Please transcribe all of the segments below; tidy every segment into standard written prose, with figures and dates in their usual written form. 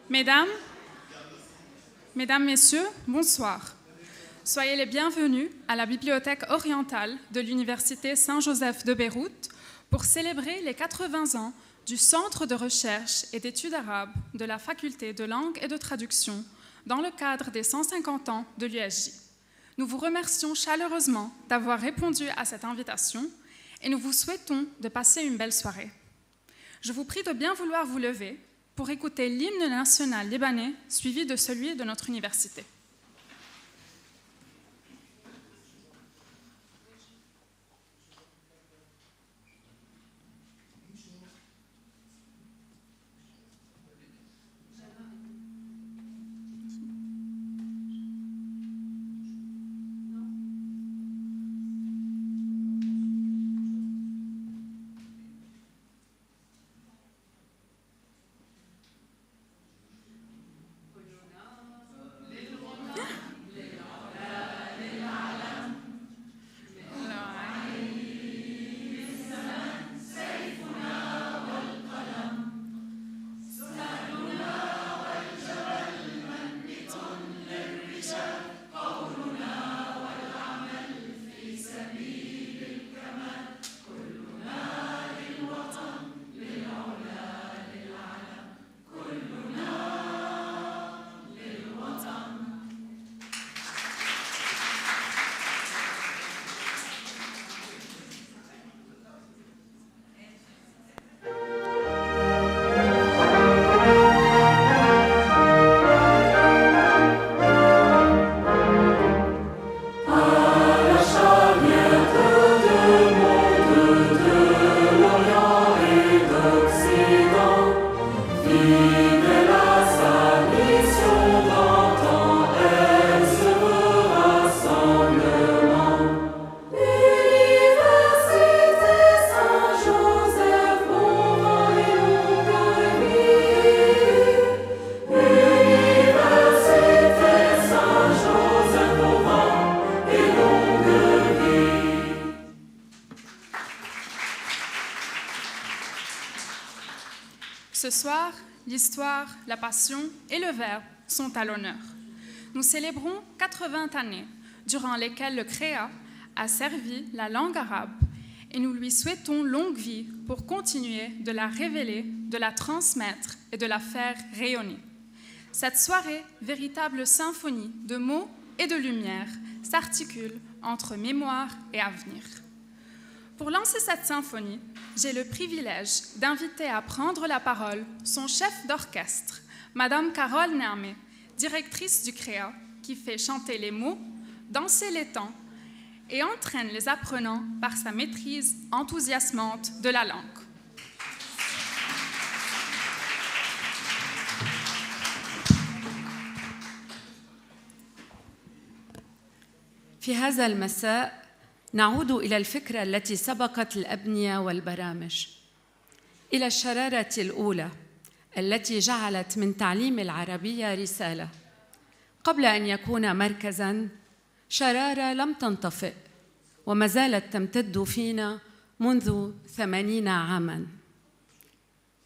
Mesdames, Messieurs, bonsoir. Soyez les bienvenus à la Bibliothèque orientale de l'Université Saint-Joseph de Beyrouth pour célébrer les 80 ans du Centre de recherche et d'études arabes de la Faculté de langue et de traduction dans le cadre des 150 ans de l'USJ. Nous vous remercions chaleureusement d'avoir répondu à cette invitation et nous vous souhaitons de passer une belle soirée. Je vous prie de bien vouloir vous lever pour écouter l'hymne national libanais suivi de celui de notre université. Ce soir, l'histoire, la passion et le verbe sont à l'honneur. Nous célébrons 80 années durant lesquelles le CREA a servi la langue arabe et nous lui souhaitons longue vie pour continuer de la révéler, de la transmettre et de la faire rayonner. Cette soirée, véritable symphonie de mots et de lumière, s'articule entre mémoire et avenir. Pour lancer cette symphonie, j'ai le privilège d'inviter à prendre la parole son chef d'orchestre, Madame Carole Nermé, directrice du CREA, qui fait chanter les mots, danser les temps et entraîne les apprenants par sa maîtrise enthousiasmante de la langue. في هذا المساء نعود إلى الفكرة التي سبقت الأبنية والبرامج، إلى الشرارة الأولى التي جعلت من تعليم العربية رسالة قبل أن يكون مركزاً. شرارة لم تنطفئ وما زالت تمتد فينا منذ 80 عاماً.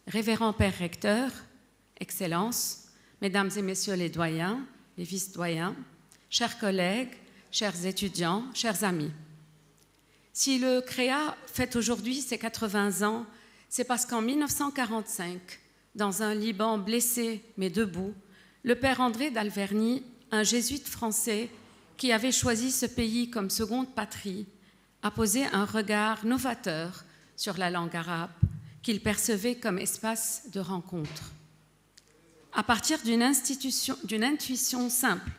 Révérend Père Recteur, Excellences, Mesdames et Messieurs les doyens, les vice-doyens, chers collègues, chers étudiants, chers amis. Si le CREA fête aujourd'hui ses 80 ans, c'est parce qu'en 1945, dans un Liban blessé mais debout, le père André d'Alverny, un jésuite français qui avait choisi ce pays comme seconde patrie, a posé un regard novateur sur la langue arabe qu'il percevait comme espace de rencontre. À partir d'une intuition simple,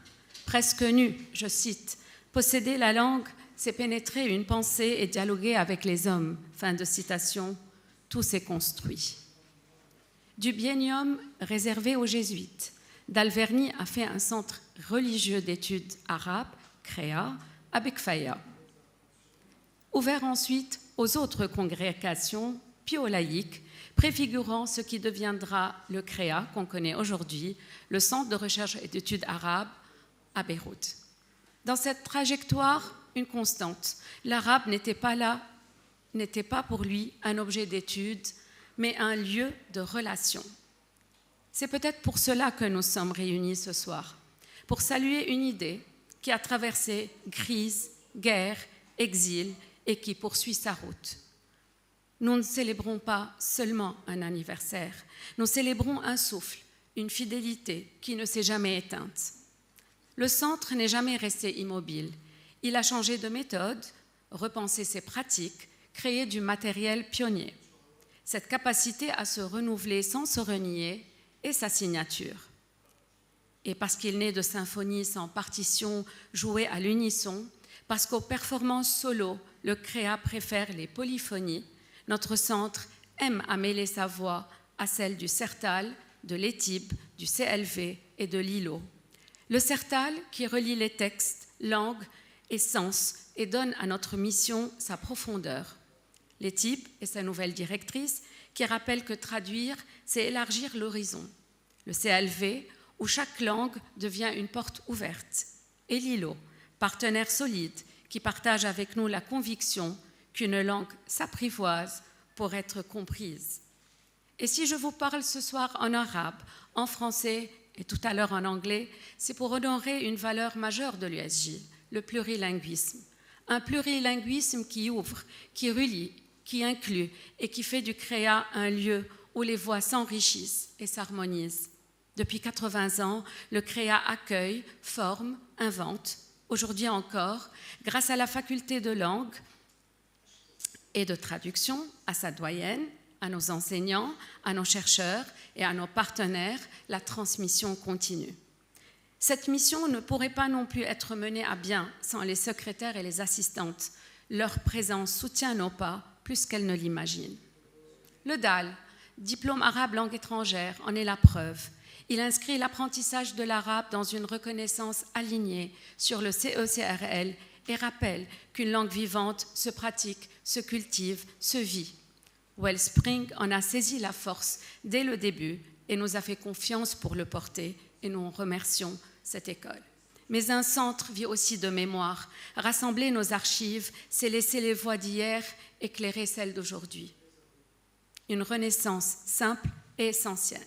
presque nue, je cite, « Posséder la langue, c'est pénétrer une pensée et dialoguer avec les hommes », fin de citation, tout s'est construit. Du biennium réservé aux jésuites, d'Alverny a fait un centre religieux d'études arabes, CREA, à Bekfaya. Ouvert ensuite aux autres congrégations pio-laïques, préfigurant ce qui deviendra le CREA qu'on connaît aujourd'hui, le Centre de recherche et d'études arabes à Beyrouth. Dans cette trajectoire, une constante, l'arabe n'était pas pour lui un objet d'étude, mais un lieu de relation. C'est peut-être pour cela que nous sommes réunis ce soir, pour saluer une idée qui a traversé crise, guerre, exil et qui poursuit sa route. Nous ne célébrons pas seulement un anniversaire, nous célébrons un souffle, une fidélité qui ne s'est jamais éteinte. Le centre n'est jamais resté immobile. Il a changé de méthode, repensé ses pratiques, créé du matériel pionnier. Cette capacité à se renouveler sans se renier est sa signature. Et parce qu'il naît de symphonies sans partition jouées à l'unisson, parce qu'aux performances solo, le créa préfère les polyphonies, notre centre aime à mêler sa voix à celle du sertal, de l'éthibe, du CLV et de l'ILO. Le sertal qui relie les textes, langues et sens et donne à notre mission sa profondeur. L'éthibe est sa nouvelle directrice qui rappelle que traduire, c'est élargir l'horizon. Le CLV, où chaque langue devient une porte ouverte. Et l'ILO, partenaire solide qui partage avec nous la conviction qu'une langue s'apprivoise pour être comprise. Et si je vous parle ce soir en arabe, en français et tout à l'heure en anglais, c'est pour honorer une valeur majeure de l'USJ, le plurilinguisme. Un plurilinguisme qui ouvre, qui relie, qui inclut et qui fait du créa un lieu où les voix s'enrichissent et s'harmonisent. Depuis 80 ans, le créa accueille, forme, invente. Aujourd'hui encore, grâce à la faculté de langue et de traduction, à sa doyenne, à nos enseignants, à nos chercheurs et à nos partenaires, la transmission continue. Cette mission ne pourrait pas non plus être menée à bien sans les secrétaires et les assistantes. Leur présence soutient nos pas plus qu'elles ne l'imaginent. Le DAL, diplôme arabe langue étrangère, en est la preuve. Il inscrit l'apprentissage de l'arabe dans une reconnaissance alignée sur le CECRL et rappelle qu'une langue vivante se pratique, se cultive, se vit. Wellspring en a saisi la force dès le début et nous a fait confiance pour le porter et nous en remercions cette école. Mais un centre vit aussi de mémoire. Rassembler nos archives, c'est laisser les voix d'hier éclairer celles d'aujourd'hui. Une renaissance simple et essentielle.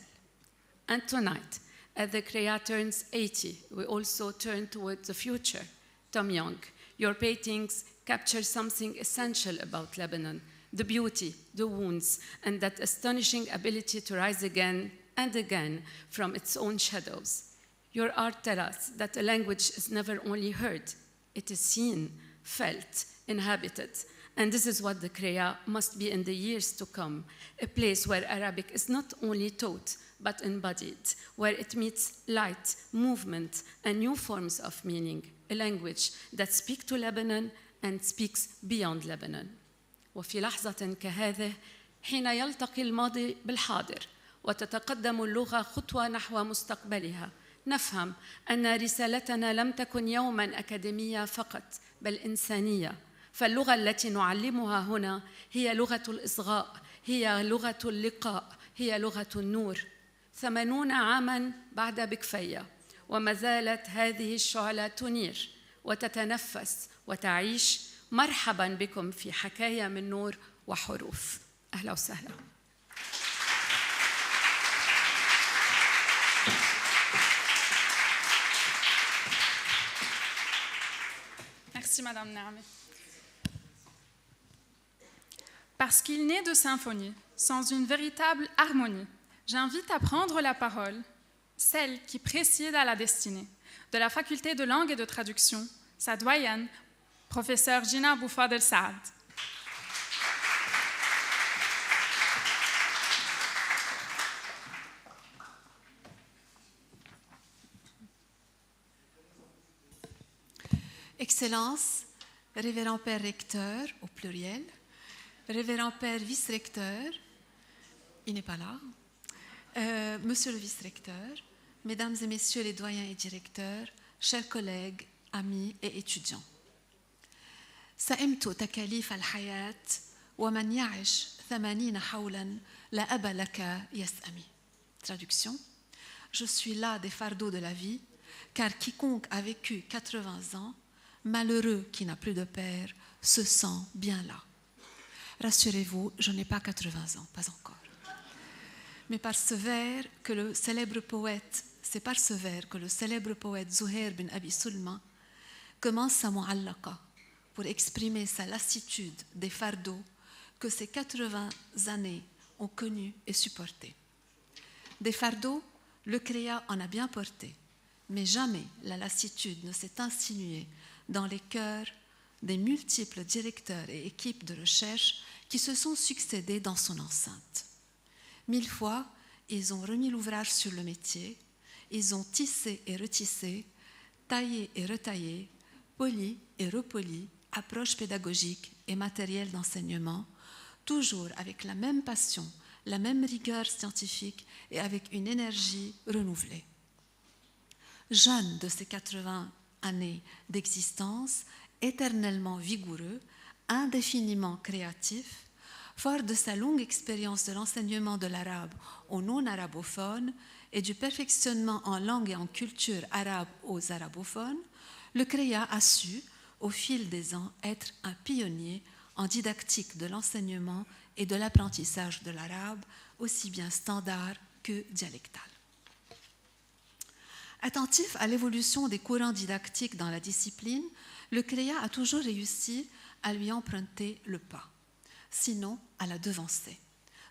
And tonight, as the Creator turns 80, we also turn towards the future. Tom Young, your paintings capture something essential about Lebanon, the beauty, the wounds, and that astonishing ability to rise again and again from its own shadows. Your art tells us that a language is never only heard, it is seen, felt, inhabited. And this is what the Creya must be in the years to come, a place where Arabic is not only taught, but embodied, where it meets light, movement, and new forms of meaning, a language that speaks to Lebanon and speaks beyond Lebanon. وفي لحظة كهذه حين يلتقي الماضي بالحاضر وتتقدم اللغة خطوة نحو مستقبلها نفهم أن رسالتنا لم تكن يوماً أكاديمية فقط بل إنسانية فاللغة التي نعلمها هنا هي لغة الإصغاء هي لغة اللقاء هي لغة النور 80 عاماً بعد بكفية وما زالت هذه الشعلة تنير وتتنفس وتعيش مرحباً بكم في حكاية من نور وحروف أهلا وسهلا. Merci Madame Naameh. Parce qu'il naît de symphonie, sans une véritable harmonie, j'invite à prendre la parole celle qui préside à la destinée de la faculté de langue et de traduction, sa doyenne, professeure Gina Boufadel Saad. Excellence, révérend père recteur au pluriel, révérend père vice-recteur, il n'est pas là, monsieur le vice-recteur, mesdames et messieurs les doyens et directeurs, chers collègues, amis et étudiants. سئمت تكاليف الحياة ومن يعش 80 حولا لا أب لك يسأمي. Traduction. Je suis là des fardeaux de la vie, car quiconque a vécu 80 ans, malheureux qui n'a plus de père, se sent bien là. Rassurez-vous, je n'ai pas 80 ans, pas encore. Mais par ce vers que le célèbre poète, c'est par ce vers que le célèbre poète Zuhair bin Abi Sulma commence sa mu'allaqa pour exprimer sa lassitude des fardeaux que ces 80 années ont connus et supportés. Des fardeaux, le créa en a bien porté, mais jamais la lassitude ne s'est insinuée dans les cœurs des multiples directeurs et équipes de recherche qui se sont succédés dans son enceinte. 1000 fois, ils ont remis l'ouvrage sur le métier, ils ont tissé et retissé, taillé et retaillé, poli et repoli, approche pédagogique et matériel d'enseignement, toujours avec la même passion, la même rigueur scientifique et avec une énergie renouvelée. Jeune de ces 80 années d'existence, éternellement vigoureux, indéfiniment créatif, fort de sa longue expérience de l'enseignement de l'arabe aux non-arabophones et du perfectionnement en langue et en culture arabe aux arabophones, le CREA a su, au fil des ans, être un pionnier en didactique de l'enseignement et de l'apprentissage de l'arabe, aussi bien standard que dialectal. Attentif à l'évolution des courants didactiques dans la discipline, le CREA a toujours réussi à lui emprunter le pas, sinon à la devancer.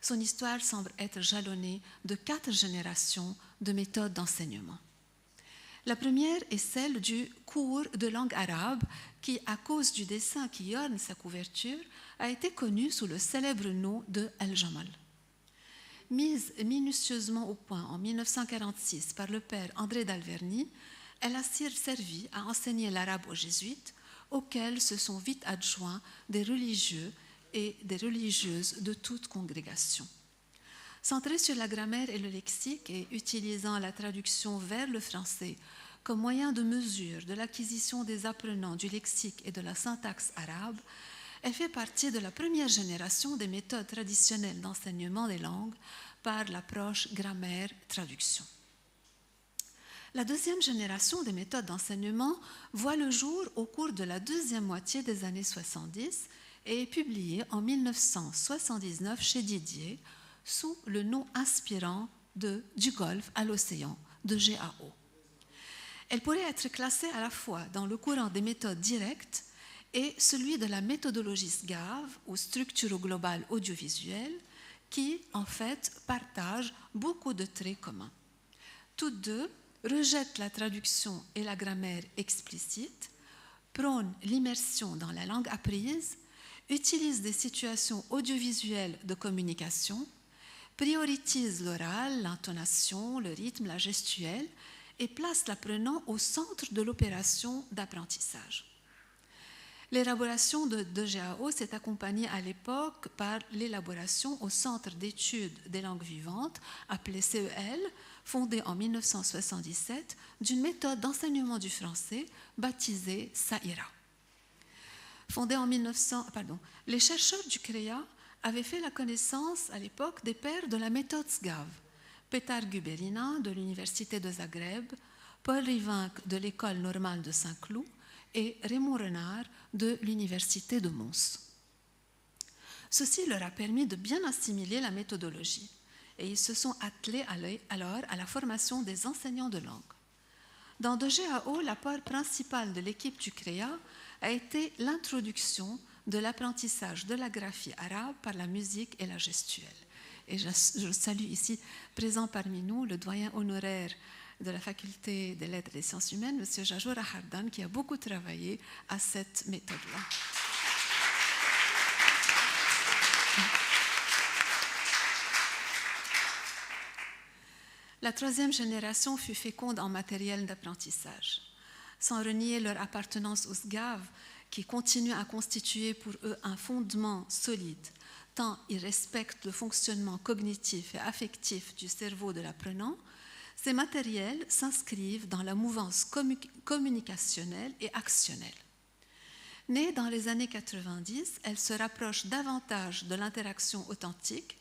Son histoire semble être jalonnée de 4 générations de méthodes d'enseignement. La première est celle du cours de langue arabe qui, à cause du dessin qui orne sa couverture, a été connu sous le célèbre nom de Al-Jamal. Mise minutieusement au point en 1946 par le père André d'Alverny, elle a servi à enseigner l'arabe aux jésuites, auxquels se sont vite adjoints des religieux et des religieuses de toute congrégation. Centrée sur la grammaire et le lexique et utilisant la traduction vers le français comme moyen de mesure de l'acquisition des apprenants du lexique et de la syntaxe arabe, elle fait partie de la première génération des méthodes traditionnelles d'enseignement des langues par l'approche grammaire-traduction. La deuxième génération des méthodes d'enseignement voit le jour au cours de la deuxième moitié des années 70 et est publiée en 1979 chez Didier sous le nom inspirant de Du Golfe à l'océan de GAO. Elle pourrait être classée à la fois dans le courant des méthodes directes et celui de la méthodologie SGAV ou structuro-globale audiovisuelle qui, en fait, partagent beaucoup de traits communs. Toutes deux rejettent la traduction et la grammaire explicite, prônent l'immersion dans la langue apprise, utilisent des situations audiovisuelles de communication, priorisent l'oral, l'intonation, le rythme, la gestuelle et placent l'apprenant au centre de l'opération d'apprentissage. L'élaboration de GAO s'est accompagnée à l'époque par l'élaboration au Centre d'études des langues vivantes, appelé CEL, fondé en 1977, d'une méthode d'enseignement du français baptisée SAIRA. Les chercheurs du CREA avaient fait la connaissance à l'époque des pères de la méthode SGAV, Petar Guberina de l'Université de Zagreb, Paul Rivinc de l'École normale de Saint-Cloud et Raymond Renard de l'Université de Mons. Ceci leur a permis de bien assimiler la méthodologie et ils se sont attelés alors à la formation des enseignants de langue. Dans GAO, l'apport principal de l'équipe du CREA a été l'introduction de l'apprentissage de la graphie arabe par la musique et la gestuelle. Et je salue ici, présent parmi nous, le doyen honoraire de la faculté des lettres et des sciences humaines, M. Jajoura Hardan, qui a beaucoup travaillé à cette méthode-là. La troisième génération fut féconde en matériel d'apprentissage. Sans renier leur appartenance au SGAV, qui continue à constituer pour eux un fondement solide, tant ils respectent le fonctionnement cognitif et affectif du cerveau de l'apprenant, ces matériels s'inscrivent dans la mouvance communicationnelle et actionnelle. Née dans les années 90, elle se rapproche davantage de l'interaction authentique,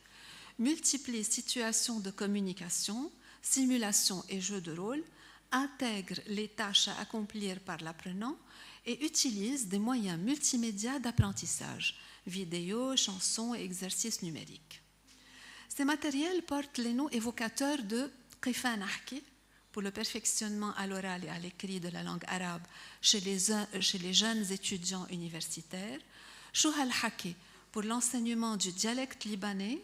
multiplie situations de communication, simulation et jeux de rôle, intègre les tâches à accomplir par l'apprenant et utilise des moyens multimédia d'apprentissage, vidéos, chansons et exercices numériques. Ces matériels portent les noms évocateurs de Kifa Nahki, pour le perfectionnement à l'oral et à l'écrit de la langue arabe chez les jeunes étudiants universitaires, Shuha al-Haki pour l'enseignement du dialecte libanais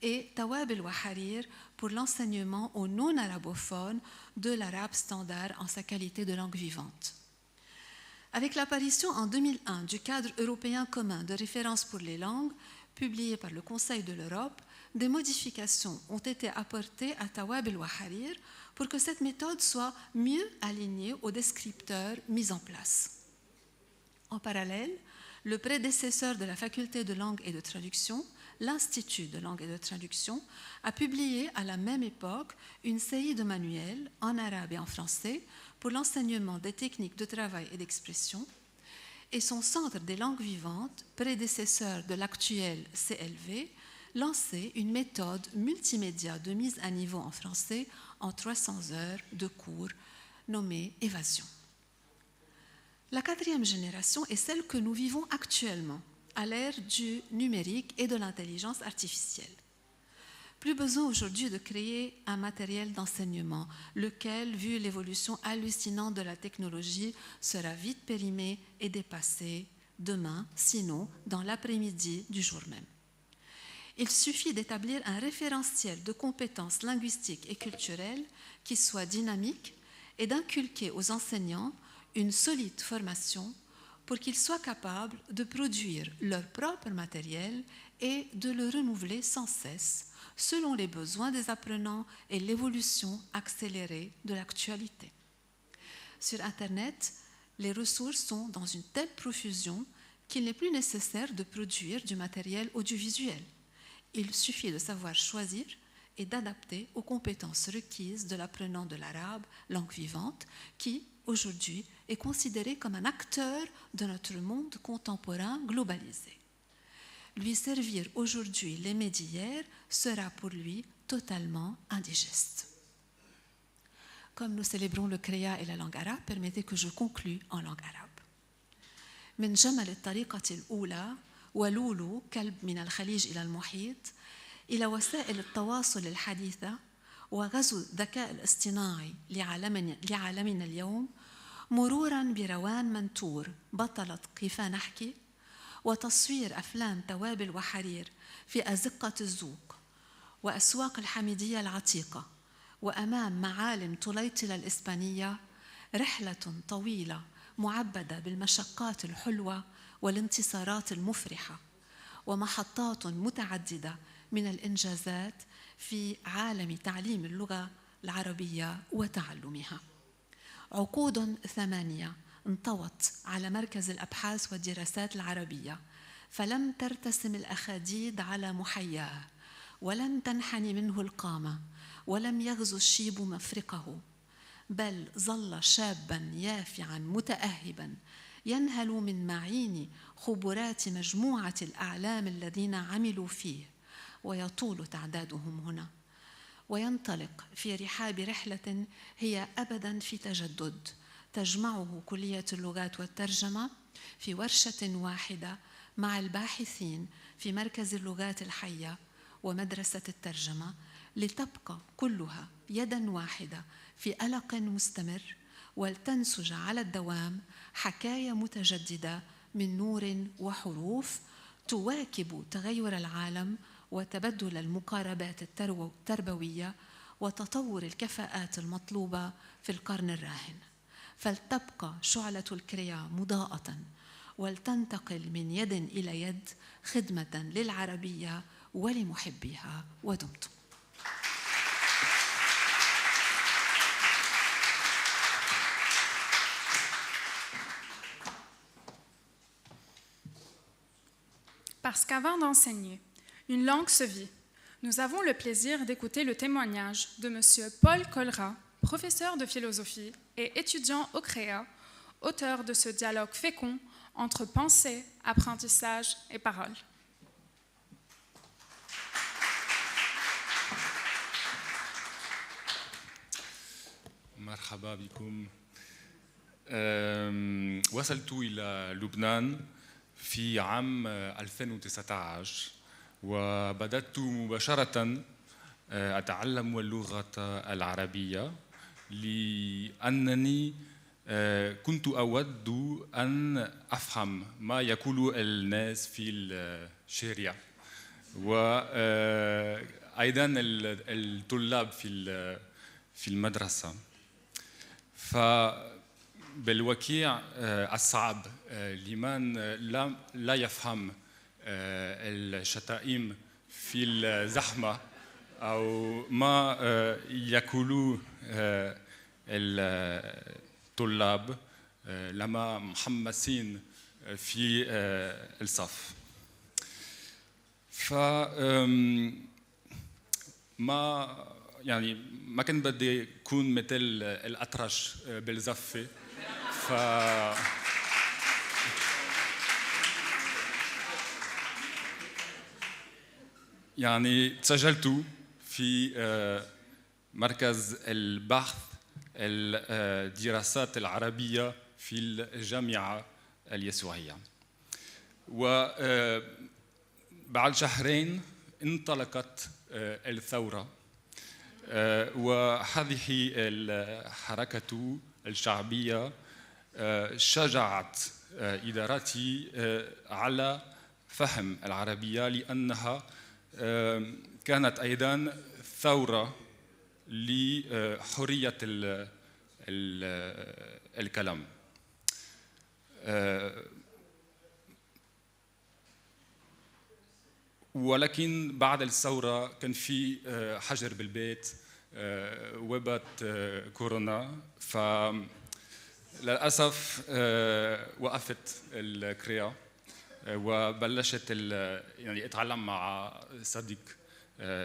et Tawab al-Waharir pour l'enseignement aux non-arabophones de l'arabe standard en sa qualité de langue vivante. Avec l'apparition en 2001 du cadre européen commun de référence pour les langues, publié par le Conseil de l'Europe, des modifications ont été apportées à Tawab al-Waharir pour que cette méthode soit mieux alignée aux descripteurs mis en place. En parallèle, le prédécesseur de la faculté de langue et de traduction, l'Institut de langue et de traduction, a publié à la même époque une série de manuels en arabe et en français pour l'enseignement des techniques de travail et d'expression, et son Centre des langues vivantes, prédécesseur de l'actuel CLV, lançait une méthode multimédia de mise à niveau en français en 300 heures de cours nommée Évasion. La quatrième génération est celle que nous vivons actuellement, à l'ère du numérique et de l'intelligence artificielle. Plus besoin aujourd'hui de créer un matériel d'enseignement, lequel, vu l'évolution hallucinante de la technologie, sera vite périmé et dépassé demain, sinon dans l'après-midi du jour même. Il suffit d'établir un référentiel de compétences linguistiques et culturelles qui soit dynamique et d'inculquer aux enseignants une solide formation pour qu'ils soient capables de produire leur propre matériel et de le renouveler sans cesse selon les besoins des apprenants et l'évolution accélérée de l'actualité. Sur Internet, les ressources sont dans une telle profusion qu'il n'est plus nécessaire de produire du matériel audiovisuel. Il suffit de savoir choisir et d'adapter aux compétences requises de l'apprenant de l'arabe, langue vivante, qui, aujourd'hui, est considéré comme un acteur de notre monde contemporain globalisé. Lui servir aujourd'hui les mets d'hier sera pour lui totalement indigeste. Comme nous célébrons le créa et la langue arabe, permettez que je conclue en langue arabe. من جمل الطريقة الأولى ولولو كلب من الخليج إلى المحيط إلى وسائل التواصل الحديثة وغزو الذكاء الاصطناعي لعالمنا اليوم مرورا بروان منتور بطلة كيفا نحكي وتصوير أفلام توابل وحرير في أزقة الزوق وأسواق الحميدية العتيقة وأمام معالم طليطلة الإسبانية رحلة طويلة معبدة بالمشقات الحلوة والانتصارات المفرحة ومحطات متعددة من الإنجازات في عالم تعليم اللغة العربية وتعلمها. عقود 8 انطوت على مركز الأبحاث والدراسات العربية فلم ترتسم الأخاديد على محياه ولم تنحني منه القامة ولم يغزو الشيب مفرقه بل ظل شابا يافعا متأهبا ينهل من معين خبرات مجموعة الأعلام الذين عملوا فيه ويطول تعدادهم هنا وينطلق في رحاب رحلة هي أبدا في تجدد تجمعه كلية اللغات والترجمة في ورشة واحدة مع الباحثين في مركز اللغات الحية ومدرسة الترجمة لتبقى كلها يدا واحدة في ألق مستمر ولتنسج على الدوام حكاية متجددة من نور وحروف تواكب تغير العالم وتبدل المقاربات التربوية وتطور الكفاءات المطلوبة في القرن الراهن. فلتبقى شعلة الكريا مضاءة ولتنتقل من يد إلى يد خدمة للعربية ولمحبيها ودمتم. Parce qu'avant d'enseigner, une langue se vit. Nous avons le plaisir d'écouter le témoignage de M. Paul Colra, professeur de philosophie et étudiant au CREA, auteur de ce dialogue fécond entre pensée, apprentissage et parole. مرحبا بكم. وصلت إلى لبنان في عام 2019 وبدأت مباشرة أتعلم اللغة العربية لأنني كنت أود أن أفهم ما يقول الناس في الشارع وأيضا الطلاب في المدرسة. فبالواقع الصعب لمن لا يفهم الشتائم في الزحمة أو ما يقولوا الطلاب لما محمسين في الصف. ما كان بدي يكون مثل الأطرش بالزفة. يعني سجلت في مركز البحث الدراسات العربية في الجامعة اليسوعية، وبعد شهرين انطلقت الثورة، وهذه الحركة الشعبية شجعت إدارتي على فهم العربية لأنها كانت أيضاً ثورة لحرية الكلام. ولكن بعد الثورة كان في حجر بالبيت، وباء كورونا، فللأسف وقفت الكريا وبلشت يعني اتعلم مع صديق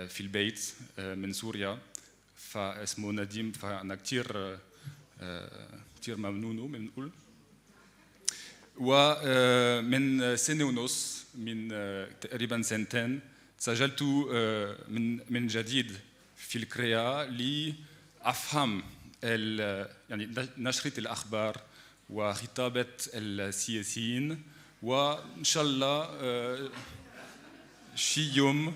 في البيت من سوريا فاسمه نديم، فأنا كتير ممنون بنقول. ومن سنة ونص، من تقريبا سنتين، سجلت من جديد في الكريا لأفهم يعني نشرة الأخبار وخطابة السياسيين، وإن شاء الله شي يوم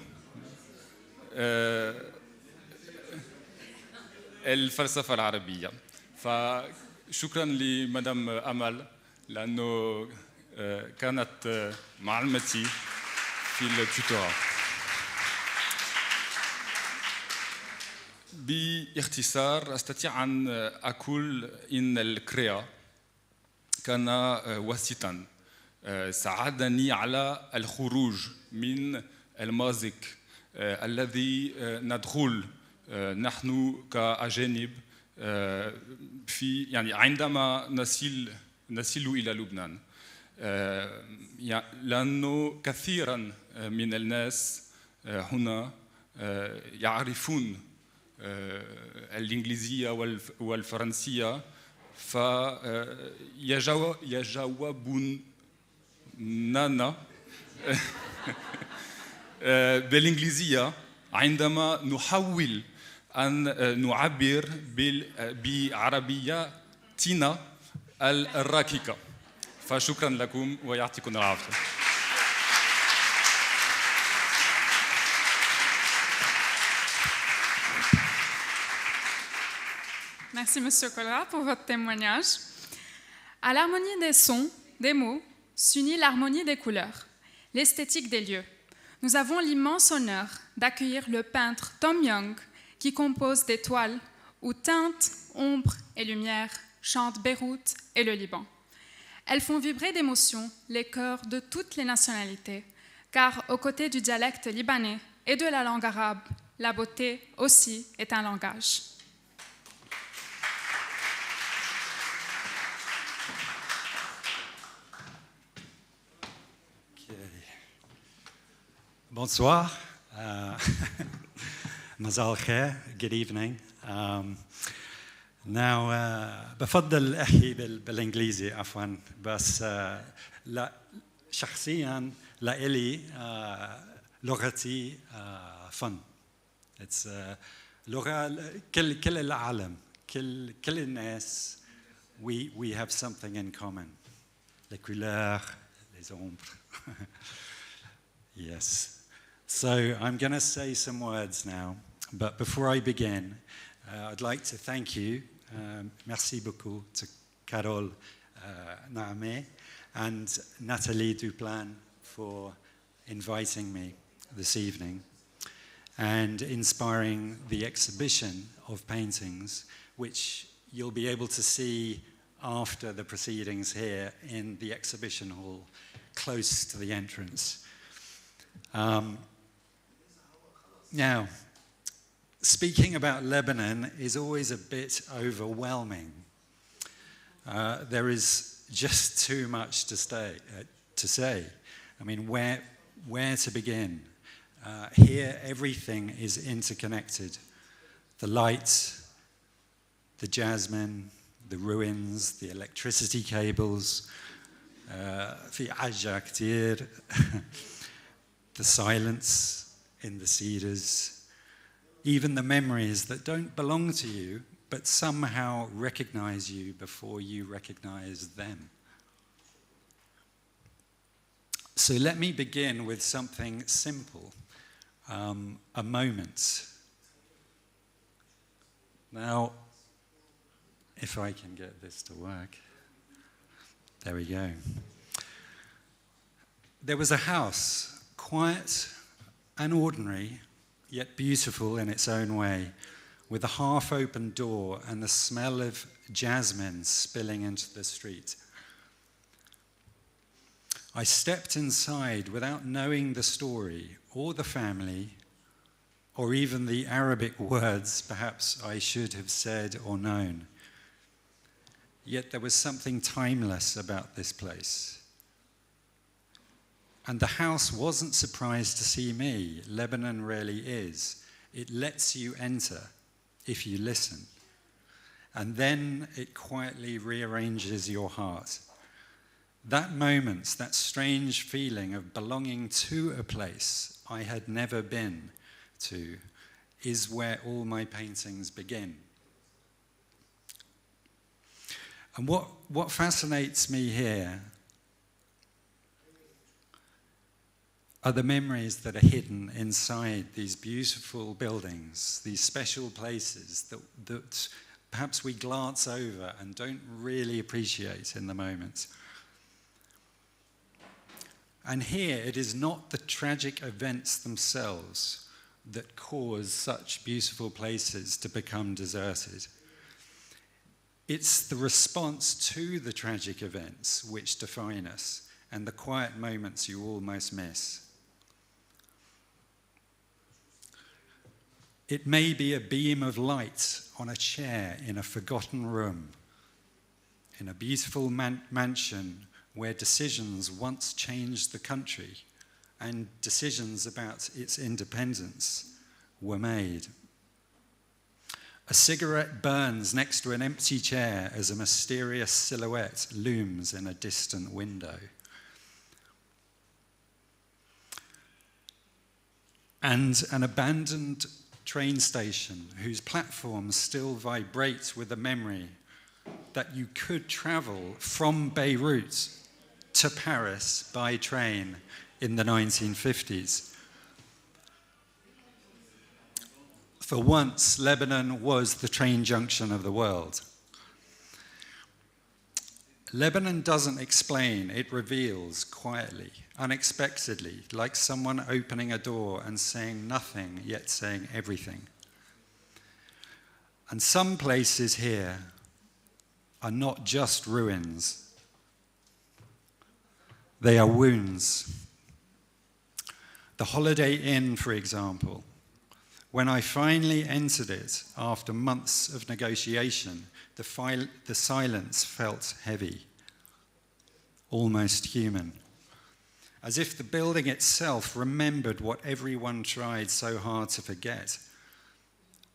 الفلسفة العربية. فشكرا لمدام أمل لأنه كانت معلمتي في التوتورات. باختصار أستطيع أن أقول إن الكريا كان وسيطا ساعدني على الخروج من المأزق الذي ندخل نحن كأجانب في يعني عندما نصل إلى لبنان، لأنه كثيرا من الناس هنا يعرفون الإنجليزية والفرنسية، يجاوبوننا بالإنجليزية عندما نحاول أن نعبر بعربيتنا الركيكة. فشكرا لكم ويعطيكم العافية. Merci, Monsieur Colrat, pour votre témoignage. À l'harmonie des sons, des mots, s'unit l'harmonie des couleurs, l'esthétique des lieux. Nous avons l'immense honneur d'accueillir le peintre Tom Young, qui compose des toiles où teintes, ombres et lumières chantent Beyrouth et le Liban. Elles font vibrer d'émotion les cœurs de toutes les nationalités, car aux côtés du dialecte libanais et de la langue arabe, la beauté aussi est un langage. Bonsoir. Mazal khair. Good evening. Now بفضل أحكي بالإنجليزي عفواً، بس لا شخصياً لإلي لغتي فن. It's لغة كل العالم، كل الناس. We have something in common. Les couleurs, les ombres. Yes. So I'm going to say some words now. But before I begin, I'd like to thank you. Merci beaucoup to Carole Naameh and Nathalie Duplan for inviting me this evening and inspiring the exhibition of paintings, which you'll be able to see after the proceedings here in the exhibition hall, close to the entrance. Now, speaking about Lebanon is always a bit overwhelming. There is just too much to say. I mean, where to begin? Here, everything is interconnected. The lights, the jasmine, the ruins, the electricity cables, في حاجة كتير, the silence in the cedars, even the memories that don't belong to you, but somehow recognize you before you recognize them. So let me begin with something simple, a moment. Now, if I can get this to work. There we go. There was a house, quiet and ordinary, yet beautiful in its own way, with a half-open door and the smell of jasmine spilling into the street. I stepped inside without knowing the story or the family or even the Arabic words perhaps I should have said or known. Yet there was something timeless about this place. And the house wasn't surprised to see me. Lebanon really is. It lets you enter if you listen. And then it quietly rearranges your heart. That moment, that strange feeling of belonging to a place I had never been to, is where all my paintings begin. And what fascinates me here are the memories that are hidden inside these beautiful buildings, these special places that perhaps we glance over and don't really appreciate in the moment. And here, it is not the tragic events themselves that cause such beautiful places to become deserted. It's the response to the tragic events which define us, and the quiet moments you almost miss. It may be a beam of light on a chair in a forgotten room, in a beautiful mansion where decisions once changed the country and decisions about its independence were made. A cigarette burns next to an empty chair as a mysterious silhouette looms in a distant window. And an abandoned train station whose platforms still vibrate with the memory that you could travel from Beirut to Paris by train in the 1950s. For once, Lebanon was the train junction of the world. Lebanon doesn't explain, it reveals quietly, unexpectedly, like someone opening a door and saying nothing, yet saying everything. And some places here are not just ruins. They are wounds. The Holiday Inn, for example. When I finally entered it, after months of negotiation, the silence felt heavy, almost human, as if the building itself remembered what everyone tried so hard to forget.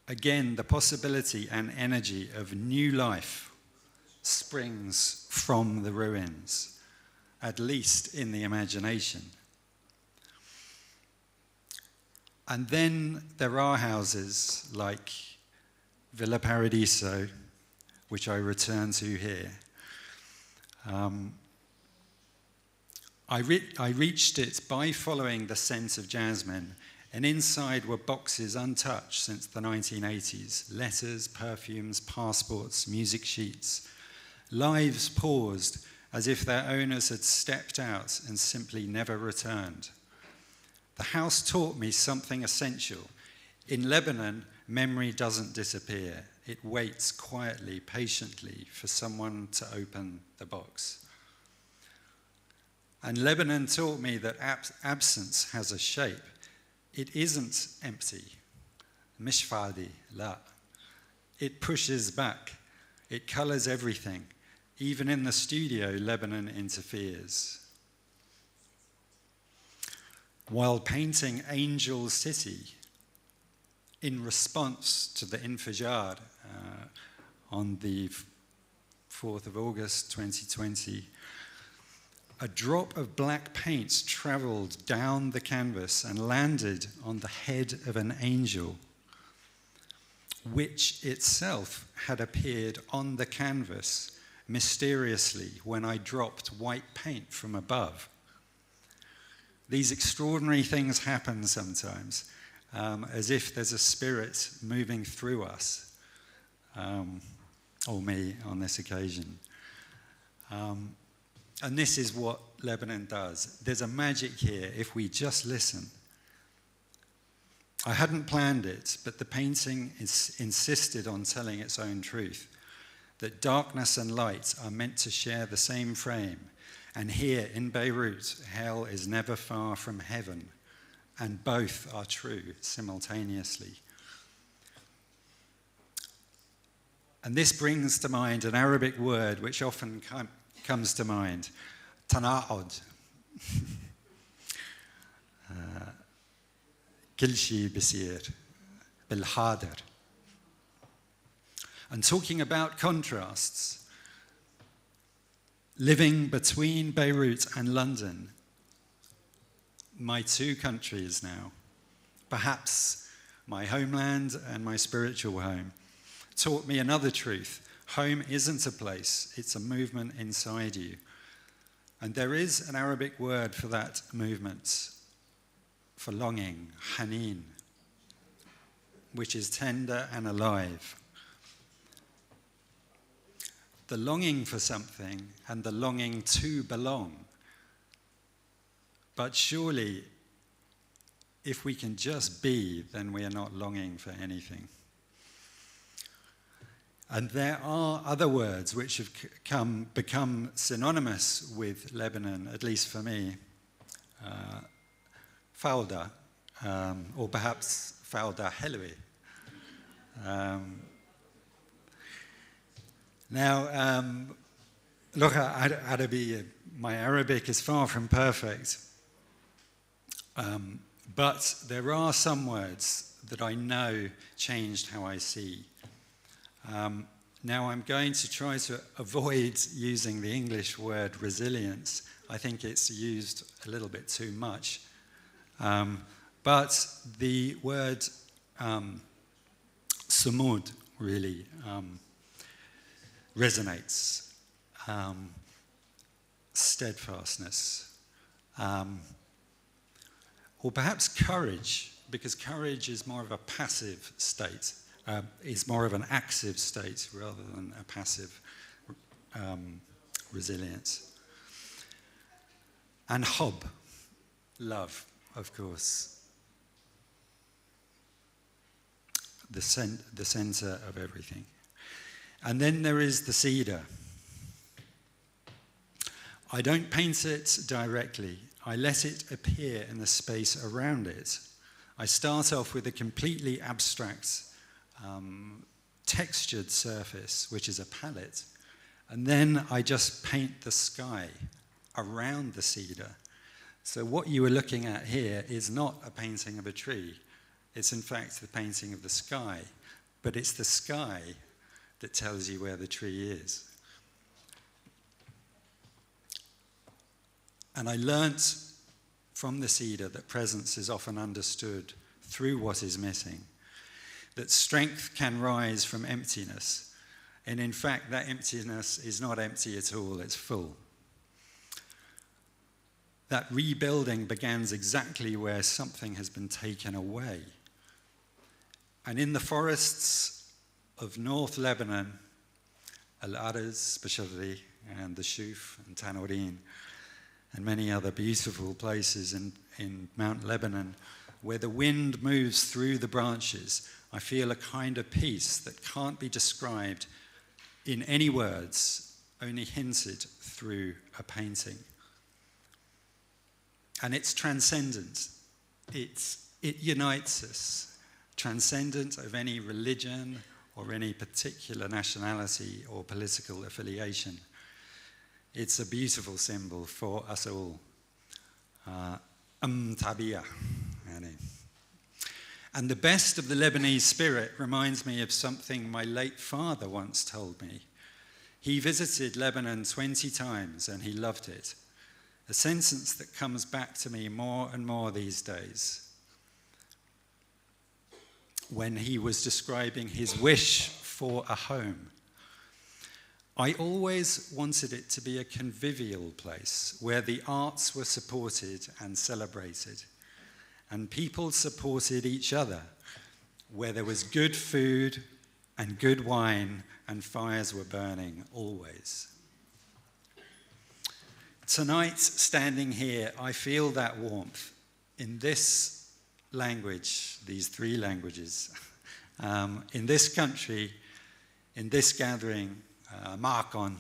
Again, the possibility and energy of new life springs from the ruins, at least in the imagination. And then there are houses like Villa Paradiso, which I return to here. I reached it by following the scent of jasmine And inside were boxes untouched since the 1980s, letters, perfumes, passports, music sheets, lives paused as if their owners had stepped out and simply never returned. The house taught me something essential. In Lebanon, memory doesn't disappear. It waits quietly, patiently for someone to open the box. And Lebanon taught me that absence has a shape. It isn't empty. Mish fadi, la. It pushes back. It colors everything. Even in the studio, Lebanon interferes. While painting Angel City, in response to the Infijar on the 4th of August 2020, a drop of black paint travelled down the canvas and landed on the head of an angel, which itself had appeared on the canvas mysteriously when I dropped white paint from above. These extraordinary things happen sometimes, as if there's a spirit moving through us, or me on this occasion. And this is what Lebanon does. There's a magic here if we just listen. I hadn't planned it, but the painting insisted on telling its own truth, that darkness and light are meant to share the same frame. And here in Beirut, hell is never far from heaven, and both are true simultaneously. And this brings to mind an Arabic word which often comes to mind, tana'ud. كل شيء بيصير بالحاضر. And talking about contrasts, living between Beirut and London, my two countries now, perhaps my homeland and my spiritual home, taught me another truth. Home isn't a place, it's a movement inside you. And there is an Arabic word for that movement, for longing, haneen, which is tender and alive. The longing for something and the longing to belong. But surely, if we can just be, then we are not longing for anything. And there are other words which have become synonymous with Lebanon, at least for me. Fawda, or perhaps Fawda Helwi. Now, Lugha Arabiya, my Arabic is far from perfect, but there are some words that I know changed how I see. Now I'm going to try to avoid using the English word resilience. I think it's used a little bit too much. But the word sumud really resonates. Steadfastness. Or perhaps courage, because courage is more of a passive state. Is more of an active state rather than a passive resilience. And hub, love, of course. The center of everything. And then there is the cedar. I don't paint it directly. I let it appear in the space around it. I start off with a completely abstract textured surface, which is a palette, and then I just paint the sky around the cedar. So what you are looking at here is not a painting of a tree. It's in fact the painting of the sky, but it's the sky that tells you where the tree is. And I learnt from the cedar that presence is often understood through what is missing, that strength can rise from emptiness, and in fact that emptiness is not empty at all, it's full. that rebuilding begins exactly where something has been taken away. And in the forests of North Lebanon, Al-Arez especially, and the Shuf and Tanourin, and many other beautiful places in Mount Lebanon, where the wind moves through the branches, I feel a kind of peace that can't be described in any words, only hinted through a painting. And it's transcendent. It unites us, transcendent of any religion or any particular nationality or political affiliation. It's a beautiful symbol for us all. Tabiya. And the best of the Lebanese spirit reminds me of something my late father once told me. He visited Lebanon 20 times and he loved it. A sentence that comes back to me more and more these days. When he was describing his wish for a home. I always wanted it to be a convivial place where the arts were supported and celebrated, and people supported each other, where there was good food and good wine and fires were burning always. Tonight, standing here, I feel that warmth in this language, these three languages, in this country, in this gathering, Ma'akon.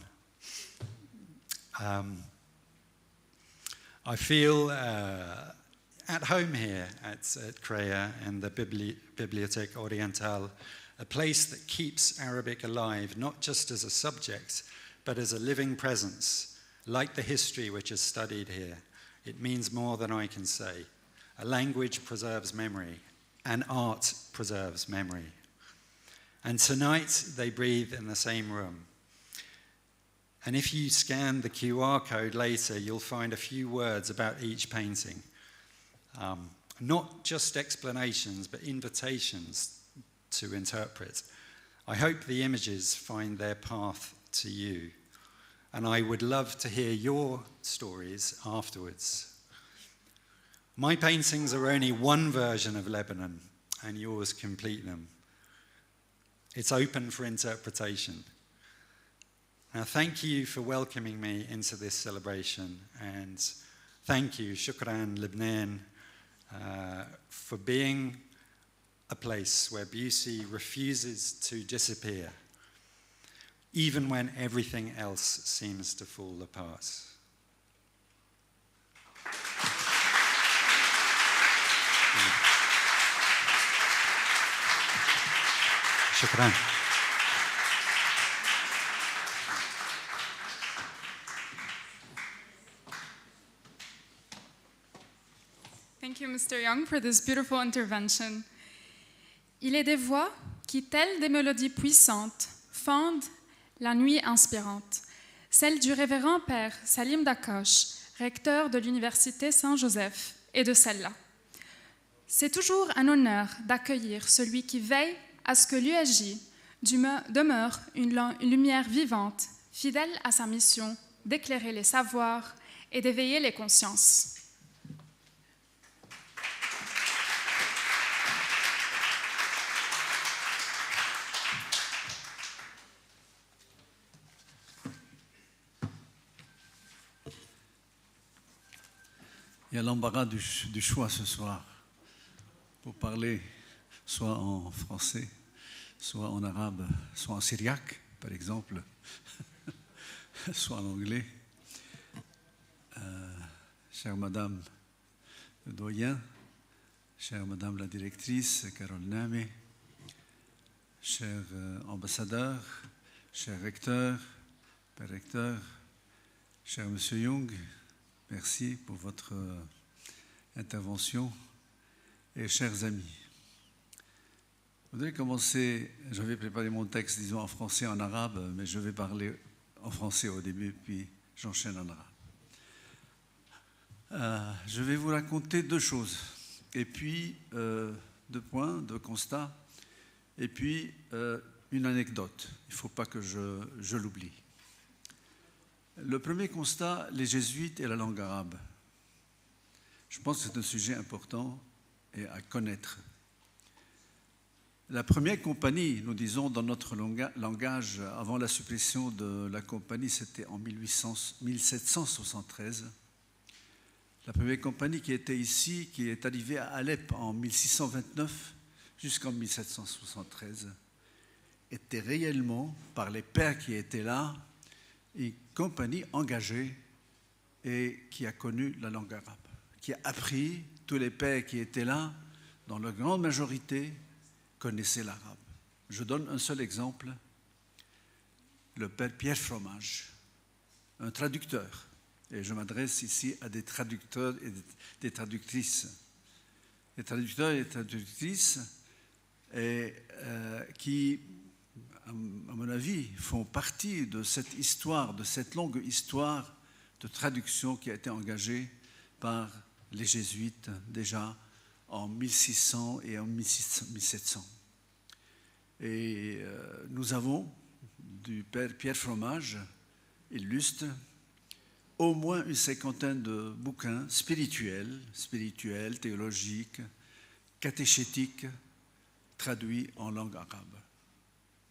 I feel at home here at CREA and the Bibliothèque Orientale, a place that keeps Arabic alive, not just as a subject, but as a living presence, like the history which is studied here. It means more than I can say. A language preserves memory, and art preserves memory. And tonight, they breathe in the same room. And if you scan the QR code later, you'll find a few words about each painting. Not just explanations, but invitations to interpret. I hope the images find their path to you. And I would love to hear your stories afterwards. My paintings are only one version of Lebanon, and yours complete them. It's open for interpretation. Now, thank you for welcoming me into this celebration, and thank you, Shukran Lebanon, for being a place where beauty refuses to disappear, even when everything else seems to fall apart. Shukran. Thank you, Mr. Young, for this beautiful intervention. Il est des voix qui, telles des mélodies puissantes, fendent la nuit inspirante. Celle du révérend père Salim Dakash, recteur de l'Université Saint-Joseph, et de celle-là. C'est toujours un honneur d'accueillir celui qui veille à ce que l'USJ demeure une lumière vivante, fidèle à sa mission d'éclairer les savoirs et d'éveiller les consciences. Il y a l'embarras du choix ce soir pour parler soit en français, soit en arabe, soit en syriaque, par exemple, soit en anglais. Chère Madame le doyen, chère Madame la directrice, Carole Name, cher ambassadeur, cher recteur, père recteur, cher Monsieur Young, merci pour votre intervention et chers amis. Je voudrais commencer, j'avais préparé mon texte, disons en français, en arabe, mais je vais parler en français au début, puis j'enchaîne en arabe. Je vais vous raconter deux choses, et puis deux points, deux constats, et puis une anecdote. Il ne faut pas que je l'oublie. Le premier constat, les jésuites et la langue arabe. Je pense que c'est un sujet important et à connaître. La première compagnie, nous disons dans notre langage, avant la suppression de la compagnie, c'était en 1773. La première compagnie qui était ici, qui est arrivée à Alep en 1629 jusqu'en 1773, était réellement, par les pères qui étaient là, une compagnie engagée et qui a connu la langue arabe, qui a appris, tous les pères qui étaient là, dans leur grande majorité, connaissaient l'arabe. Je donne un seul exemple, le père Pierre Fromage, un traducteur, et je m'adresse ici à des traducteurs et des traductrices. Des traducteurs et des traductrices qui, à mon avis, font partie de cette histoire, de cette longue histoire de traduction qui a été engagée par les jésuites déjà en 1600 et en 1700. Et nous avons du père Pierre Fromage, illustre, au moins une cinquantaine de bouquins spirituels, théologiques, catéchétiques, traduits en langue arabe.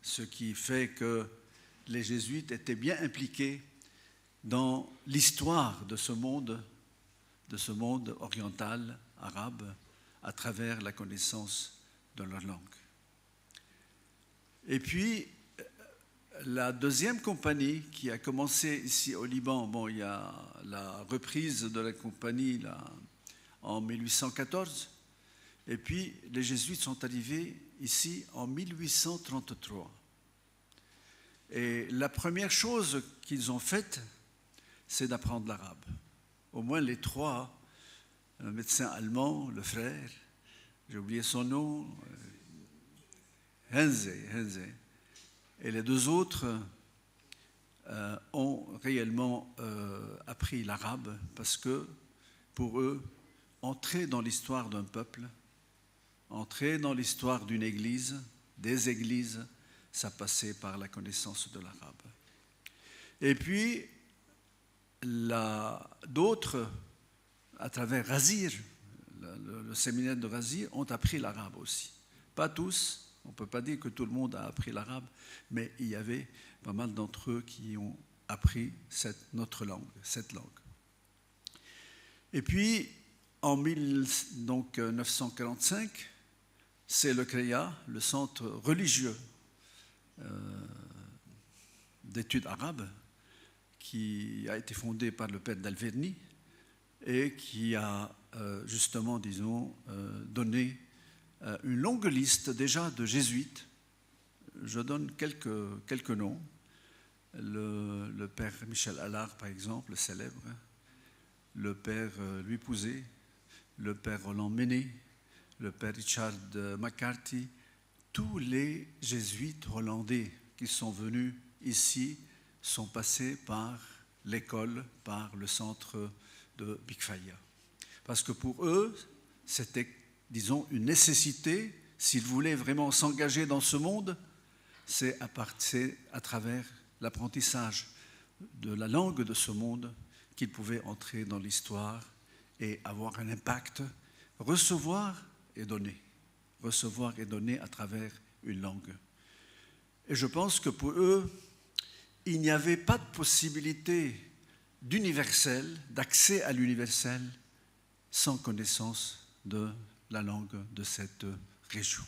Ce qui fait que les jésuites étaient bien impliqués dans l'histoire de ce monde oriental, arabe, à travers la connaissance de leur langue. Et puis, la deuxième compagnie qui a commencé ici au Liban, il y a la reprise de la compagnie là, en 1814, et puis les jésuites sont arrivés ici en 1833. Et la première chose qu'ils ont faite, c'est d'apprendre l'arabe. Au moins les trois, un médecin allemand, le frère, j'ai oublié son nom, Henze, et les deux autres ont réellement appris l'arabe parce que pour eux, entrer dans l'histoire d'un peuple, entrer dans l'histoire d'une église, des églises, ça passait par la connaissance de l'arabe. Et puis, d'autres, à travers Razir, le séminaire de Razir, ont appris l'arabe aussi. Pas tous. On ne peut pas dire que tout le monde a appris l'arabe, mais il y avait pas mal d'entre eux qui ont appris cette langue. Et puis, en 1945, c'est le CREA, le centre religieux d'études arabes, qui a été fondé par le père d'Alverny et qui a justement, disons, donné une longue liste déjà de jésuites. Je donne quelques noms. Le père Michel Allard, par exemple, célèbre, le père Louis Pouzet, le père Roland Méné, le père Richard McCarthy, tous les jésuites hollandais qui sont venus ici sont passés par l'école, par le centre de Bikfaya. Parce que pour eux, c'était, disons, une nécessité, s'ils voulaient vraiment s'engager dans ce monde, c'est à travers l'apprentissage de la langue de ce monde qu'ils pouvaient entrer dans l'histoire et avoir un impact, recevoir et donner à travers une langue. Et je pense que pour eux, il n'y avait pas de possibilité d'universel, d'accès à l'universel, sans connaissance de la langue de cette région.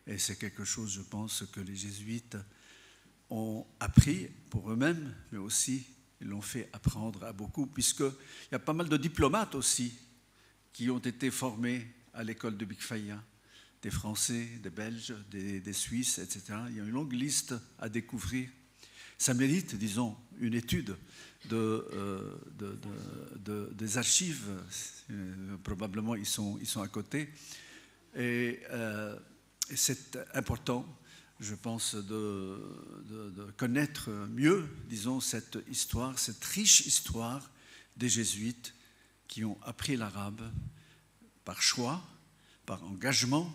Et c'est quelque chose, je pense, que les jésuites ont appris pour eux-mêmes, mais aussi ils l'ont fait apprendre à beaucoup, puisqu'il y a pas mal de diplomates aussi qui ont été formés à l'école de Bikfaya, des Français, des Belges, des Suisses, etc. Il y a une longue liste à découvrir. Ça mérite, disons, une étude des archives. Probablement, ils sont à côté. Et c'est important, je pense, de connaître mieux, disons, cette histoire, cette riche histoire des jésuites qui ont appris l'arabe par choix, par engagement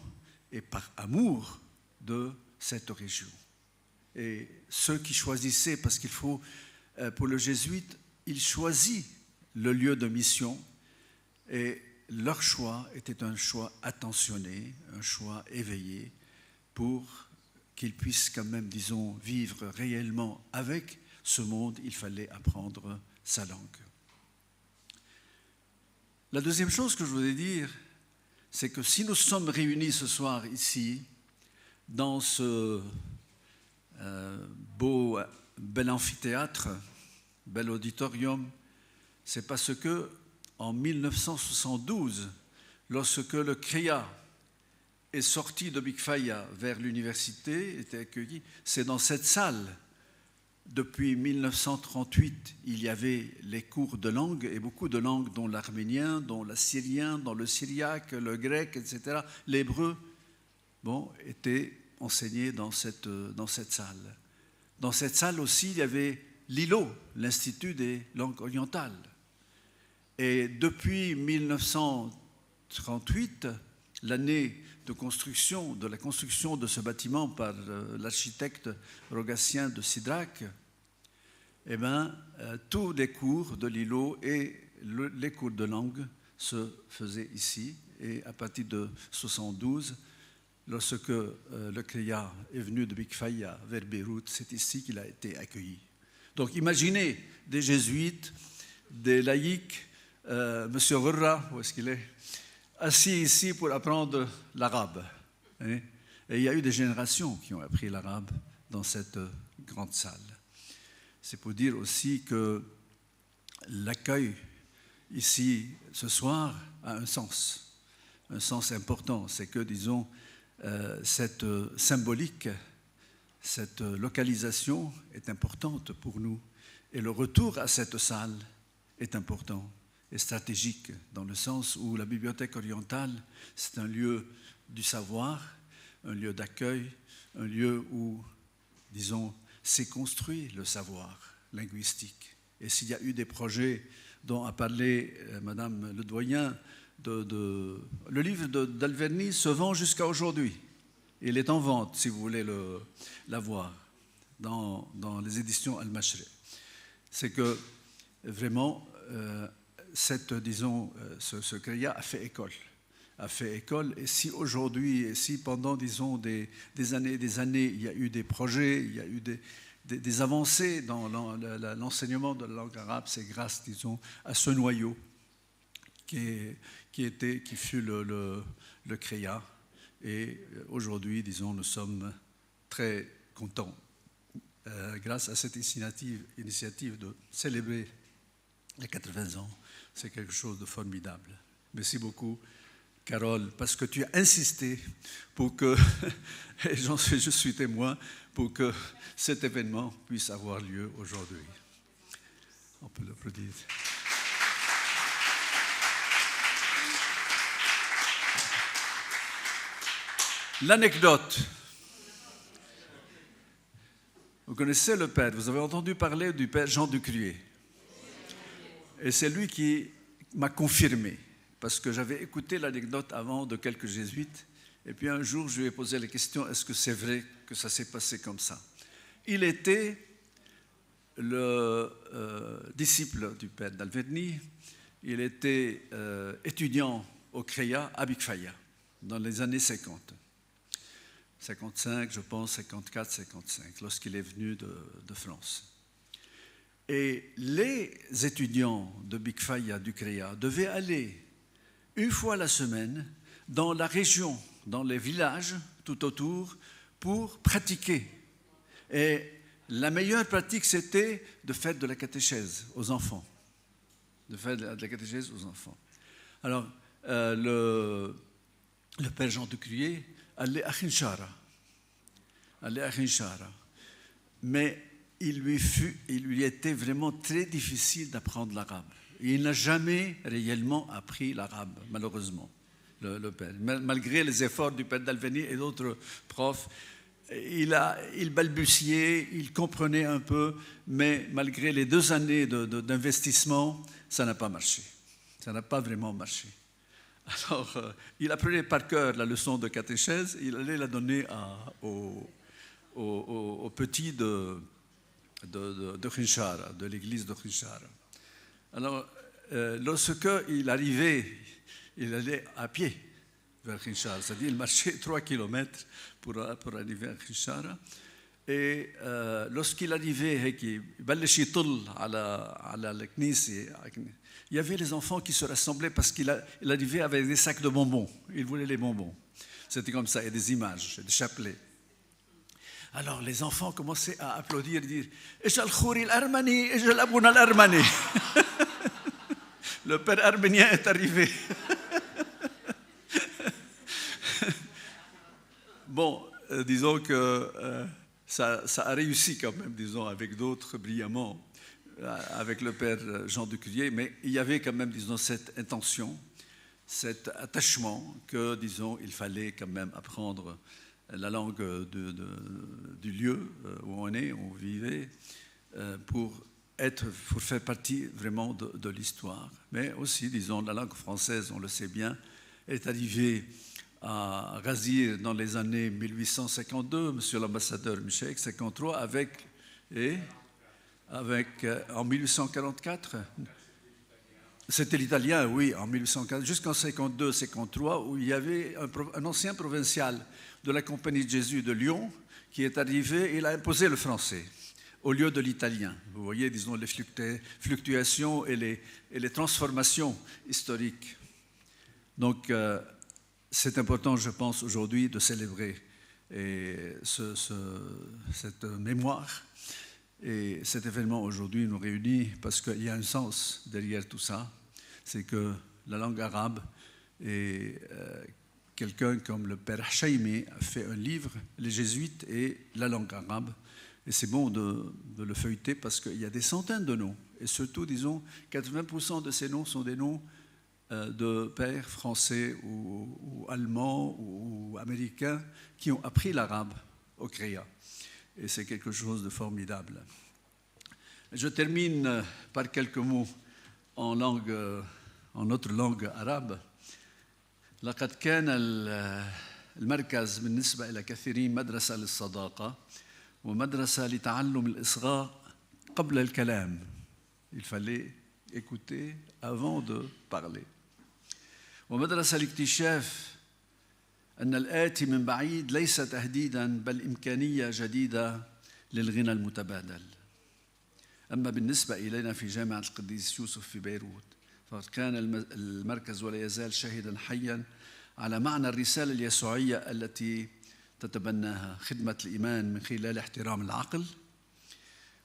et par amour de cette région. Et ceux qui choisissaient, parce qu'il faut, pour le jésuite, il choisit le lieu de mission Et leur choix était un choix attentionné, un choix éveillé pour qu'ils puissent quand même, disons, vivre réellement avec ce monde. Il fallait apprendre sa langue. La deuxième chose que je voulais dire, c'est que si nous sommes réunis ce soir ici, dans ce bel amphithéâtre, bel auditorium, c'est parce que en 1972, lorsque le CREA est sorti de Big Faya vers l'université, était accueilli, c'est dans cette salle. Depuis 1938, il y avait les cours de langue, et beaucoup de langues, dont l'arménien, dont l'assyrien, dont le syriaque, le grec, etc., l'hébreu, étaient enseignés dans cette salle. Dans cette salle aussi, il y avait l'ILO, l'Institut des langues orientales. Et depuis 1938, l'année de la construction de ce bâtiment par l'architecte Rogatien de Sidrac, tous les cours de l'ILO et les cours de langue se faisaient ici. Et à partir de 1972, lorsque le CREA est venu de Big Faya vers Beyrouth, c'est ici qu'il a été accueilli. Donc imaginez des jésuites, des laïcs, Monsieur Rurra, où est-ce qu'il est, assis ici pour apprendre l'arabe. Et il y a eu des générations qui ont appris l'arabe dans cette grande salle. C'est pour dire aussi que l'accueil ici ce soir a un sens important. C'est que, disons, cette symbolique, cette localisation est importante pour nous. Et le retour à cette salle est important et stratégique, dans le sens où la bibliothèque orientale, c'est un lieu du savoir, un lieu d'accueil, un lieu où, disons, s'est construit le savoir linguistique. Et s'il y a eu des projets dont a parlé Madame le doyen, le livre d'Alverny se vend jusqu'à aujourd'hui. Il est en vente, si vous voulez l'avoir, dans les éditions Al-Mashri. C'est que, vraiment, ce CREA a fait école. Et si aujourd'hui, et si pendant, disons, des années et des années, il y a eu des projets, il y a eu des avancées dans l'enseignement de la langue arabe, c'est grâce, disons, à ce noyau qui fut le CREA. Et aujourd'hui, disons, nous sommes très contents, grâce à cette initiative de célébrer les 80 ans. C'est quelque chose de formidable. Merci beaucoup, Carole, parce que tu as insisté pour que, et je suis témoin, pour que cet événement puisse avoir lieu aujourd'hui. On peut l'applaudir. L'anecdote. Vous connaissez le père, vous avez entendu parler du père Jean Ducrier. Et c'est lui qui m'a confirmé, parce que j'avais écouté l'anecdote avant de quelques jésuites, et puis un jour je lui ai posé la question, est-ce que c'est vrai que ça s'est passé comme ça? Il était le disciple du père d'Alverny, il était étudiant au CREA à Big Faya, dans les années 50. 55, je pense, 54, 55, lorsqu'il est venu de France. Et les étudiants de Big Faya du CREA devaient aller une fois la semaine dans la région, dans les villages tout autour, pour pratiquer. Et la meilleure pratique, c'était de faire de la catéchèse aux enfants. Alors, le père Jean Ducrier allait à Khinchara. Mais il lui était vraiment très difficile d'apprendre l'arabe. Il n'a jamais réellement appris l'arabe, malheureusement, le père. Malgré les efforts du père d'Alverny et d'autres profs, il balbutiait, il comprenait un peu, mais malgré les 2 années d'investissement, ça n'a pas marché. Ça n'a pas vraiment marché. Alors, il apprenait par cœur la leçon de catéchèse, il allait la donner aux petits de Khinchara, de l'église de Khinchara. Alors, lorsqu'il arrivait, il allait à pied vers Kinshasa, c'est-à-dire il marchait 3 kilomètres pour arriver à Kinshasa. Et lorsqu'il arrivait, il y avait les enfants qui se rassemblaient parce qu'il arrivait avec des sacs de bonbons. Il voulait les bonbons. C'était comme ça, il y a des images, des chapelets. Alors les enfants commençaient à applaudir et dire « Eja al-Khouri al-Armani, Eja al-Abouna al-Armani » Le père arménien est arrivé. Bon, disons que ça a réussi quand même, disons, avec d'autres brillamment, avec le père Jean de Culier, mais il y avait quand même, disons, cette intention, cet attachement que, disons, il fallait quand même apprendre la langue du lieu où on est, où on vivait, pour faire partie vraiment de l'histoire. Mais aussi, disons, la langue française, on le sait bien, est arrivée à Gazir dans les années 1852, monsieur l'ambassadeur Michel, 53, en 1844. C'était l'italien, oui, en 1840, jusqu'en 52-53, où il y avait un ancien provincial de la Compagnie de Jésus de Lyon qui est arrivé et il a imposé le français au lieu de l'italien. Vous voyez, disons, les fluctuations et les transformations historiques. Donc, c'est important, je pense, aujourd'hui de célébrer cette mémoire. Et cet événement aujourd'hui nous réunit parce qu'il y a un sens derrière tout ça. C'est que la langue arabe, et quelqu'un comme le père Hachaimi a fait un livre, Les Jésuites et la langue arabe. Et c'est bon de le feuilleter parce qu'il y a des centaines de noms. Et surtout, disons, 80% de ces noms sont des noms de pères français ou allemands ou américains qui ont appris l'arabe au CREA. Et c'est quelque chose de formidable. Je termine par quelques mots en notre langue arabe. لقد كان المركز بالنسبة إلى كثيرين مدرسة للصداقة ومدرسة لتعلم الإصغاء قبل الكلام. Il fallait écouter avant de parler. ومدرسة لاكتشاف أن الآتي من بعيد ليس تهديداً بل إمكانية جديدة للغنى المتبادل. أما بالنسبة إلينا في جامعة القديس يوسف في بيروت فقد كان المركز ولا يزال شاهداً حياً على معنى الرسالة اليسوعية التي تتبناها خدمة الإيمان من خلال احترام العقل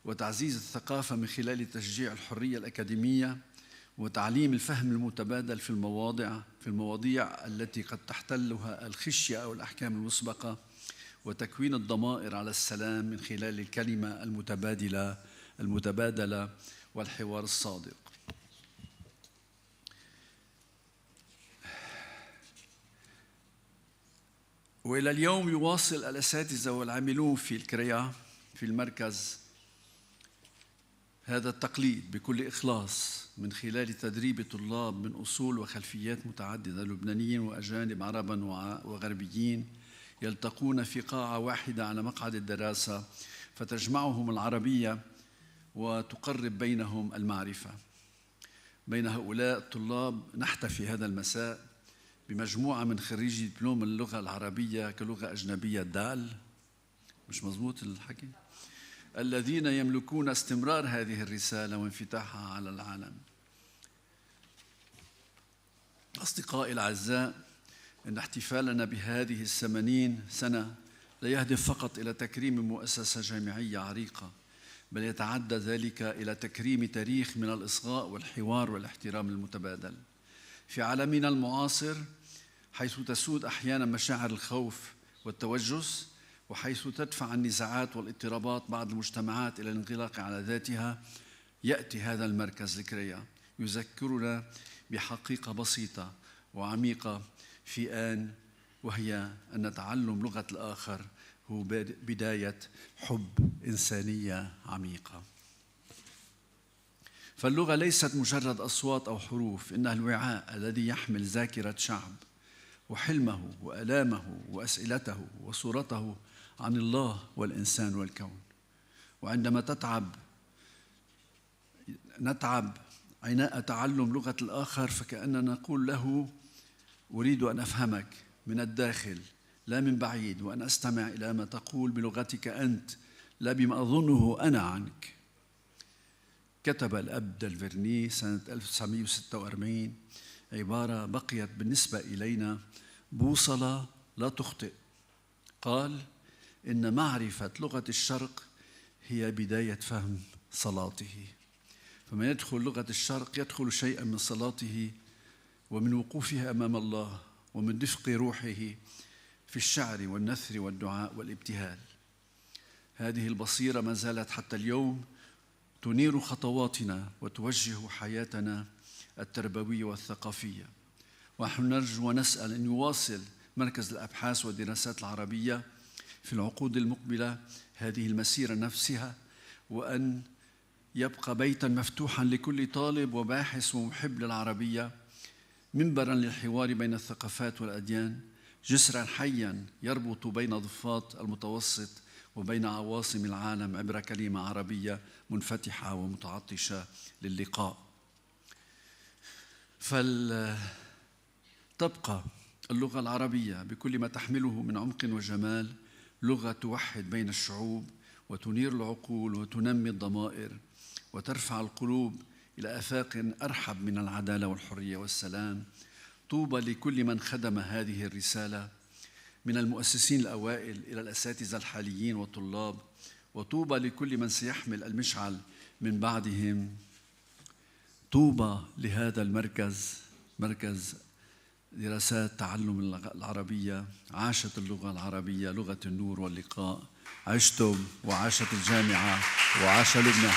وتعزيز الثقافة من خلال تشجيع الحرية الأكاديمية وتعليم الفهم المتبادل في المواضيع التي قد تحتلها الخشية أو الأحكام المسبقة وتكوين الضمائر على السلام من خلال الكلمة المتبادلة والحوار الصادق. وإلى اليوم يواصل الأساتذة والعاملون في الكريا في المركز هذا التقليد بكل إخلاص من خلال تدريب طلاب من أصول وخلفيات متعددة لبنانيين وأجانب عربا وغربيين يلتقون في قاعة واحدة على مقعد الدراسة فتجمعهم العربية وتقرب بينهم المعرفة. بين هؤلاء الطلاب نحتفي هذا المساء بمجموعة من خريجي دبلوم اللغة العربية كلغة أجنبية دال مش مظبوط الحكي الذين يملكون استمرار هذه الرسالة وانفتاحها على العالم. أصدقائي الأعزاء، إن احتفالنا بهذه 80 سنة لا يهدف فقط إلى تكريم مؤسسة جامعية عريقة، بل يتعدى ذلك إلى تكريم تاريخ من الإصغاء والحوار والاحترام المتبادل. في عالمنا المعاصر حيث تسود أحيانا مشاعر الخوف والتوجس وحيث تدفع النزاعات والاضطرابات بعض المجتمعات إلى الانغلاق على ذاتها، يأتي هذا المركز الكريا يذكرنا بحقيقة بسيطة وعميقة في آن، وهي أن تعلم لغة الآخر هو بداية حب إنسانية عميقة. فاللغة ليست مجرد أصوات أو حروف، إنها الوعاء الذي يحمل ذاكرة شعب وحلمه وآلامه وأسئلته وصورته عن الله والإنسان والكون. وعندما نتعب عناء تعلم لغة الآخر فكأننا نقول له أريد أن أفهمك من الداخل لا من بعيد، وأن أستمع إلى ما تقول بلغتك أنت لا بما أظنه أنا عنك. كتب الأب دالفيرني سنة 1946 عبارة بقيت بالنسبة إلينا بوصلة لا تخطئ. قال: إن معرفة لغة الشرق هي بداية فهم صلاته. فمن يدخل لغة الشرق يدخل شيئا من صلاته ومن وقوفها أمام الله ومن دفق روحه في الشعر والنثر والدعاء والابتهال. هذه البصيرة ما زالت حتى اليوم تنير خطواتنا وتوجه حياتنا التربوية والثقافية. ونحن نرجو ونسأل أن يواصل مركز الأبحاث والدراسات العربية في العقود المقبلة هذه المسيرة نفسها، وأن يبقى بيتاً مفتوحاً لكل طالب وباحث ومحب للعربية، منبراً للحوار بين الثقافات والأديان، جسراً حياً يربط بين ضفات المتوسط وبين عواصم العالم عبر كلمة عربية منفتحة ومتعطشة للقاء. فلتبقى اللغة العربية بكل ما تحمله من عمق وجمال لغة توحد بين الشعوب وتنير العقول وتنمي الضمائر وترفع القلوب إلى آفاق أرحب من العدالة والحرية والسلام. طوبى لكل من خدم هذه الرسالة من المؤسسين الأوائل إلى الأساتذة الحاليين والطلاب، وطوبى لكل من سيحمل المشعل من بعدهم. طوبى لهذا المركز، مركز دراسات تعلم العربية. عاشت اللغة العربية لغة النور واللقاء. عشتم وعاشت الجامعة وعاش لبنان.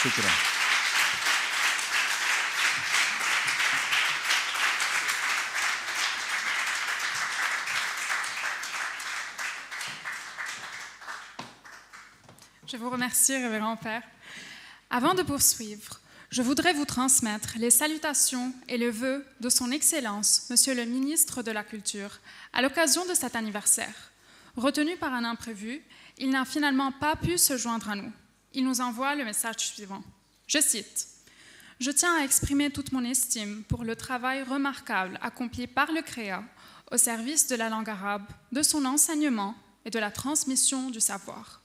شكرا. Je vous remercie, Révérend Père. Avant de poursuivre, je voudrais vous transmettre les salutations et les vœux de son Excellence, Monsieur le Ministre de la Culture, à l'occasion de cet anniversaire. Retenu par un imprévu, il n'a finalement pas pu se joindre à nous. Il nous envoie le message suivant. Je cite: « Je tiens à exprimer toute mon estime pour le travail remarquable accompli par le CREA au service de la langue arabe, de son enseignement et de la transmission du savoir.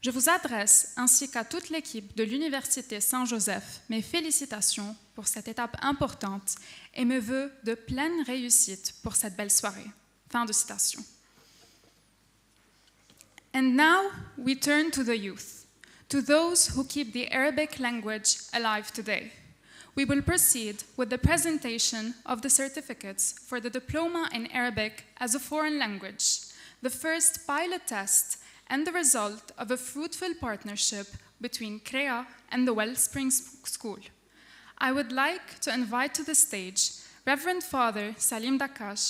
Je vous adresse, ainsi qu'à toute l'équipe de l'Université Saint-Joseph, mes félicitations pour cette étape importante et mes vœux de pleine réussite pour cette belle soirée. » Fin de citation. And now we turn to the youth, to those who keep the Arabic language alive today. We will proceed with the presentation of the certificates for the Diploma in Arabic as a Foreign Language, the first pilot test and the result of a fruitful partnership between CREA and the Wellspring School. I would like to invite to the stage Reverend Father Salim Dakash,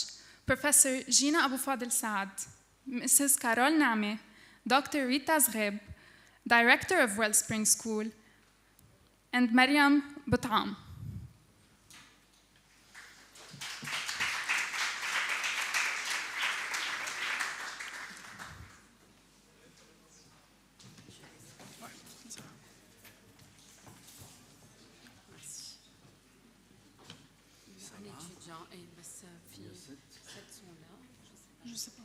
Professor Gina Abu Fadel Saad, Mrs. Carol Name, Dr. Rita Zreb, Director of Wellspring School, and Mariam Boutam. Je sais pas.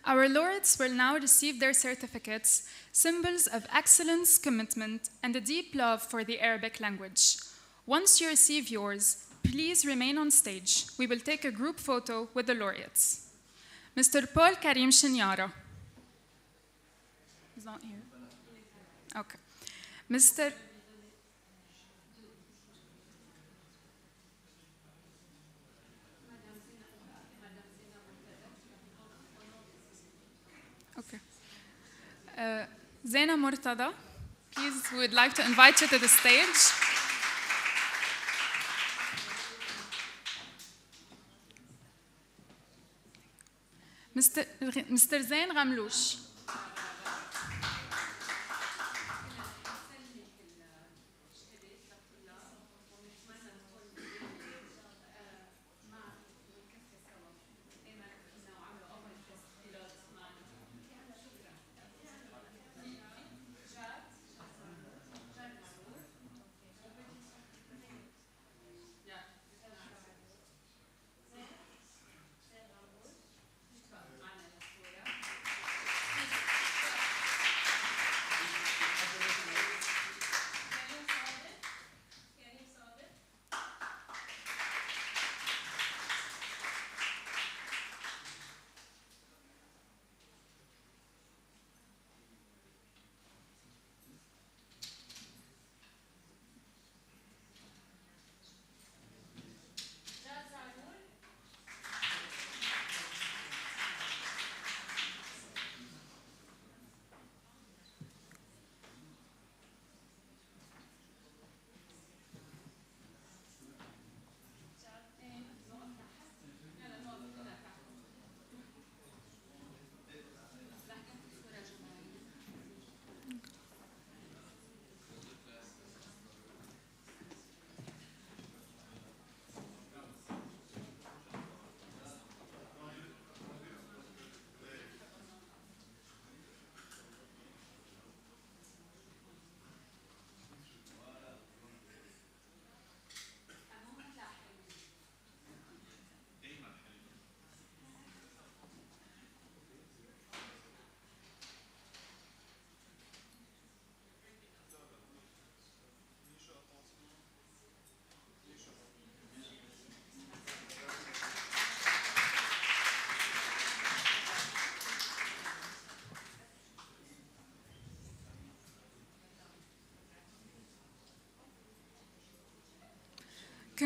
Our laureates will now receive their certificates, symbols of excellence, commitment, and a deep love for the Arabic language. Once you receive yours, please remain on stage. We will take a group photo with the laureates. Mr. Paul Karim Shinyara. He's not here. Okay. Mr. Okay. Zaina Murtada, please, we would like to invite you to the stage. مستر زين غملوش.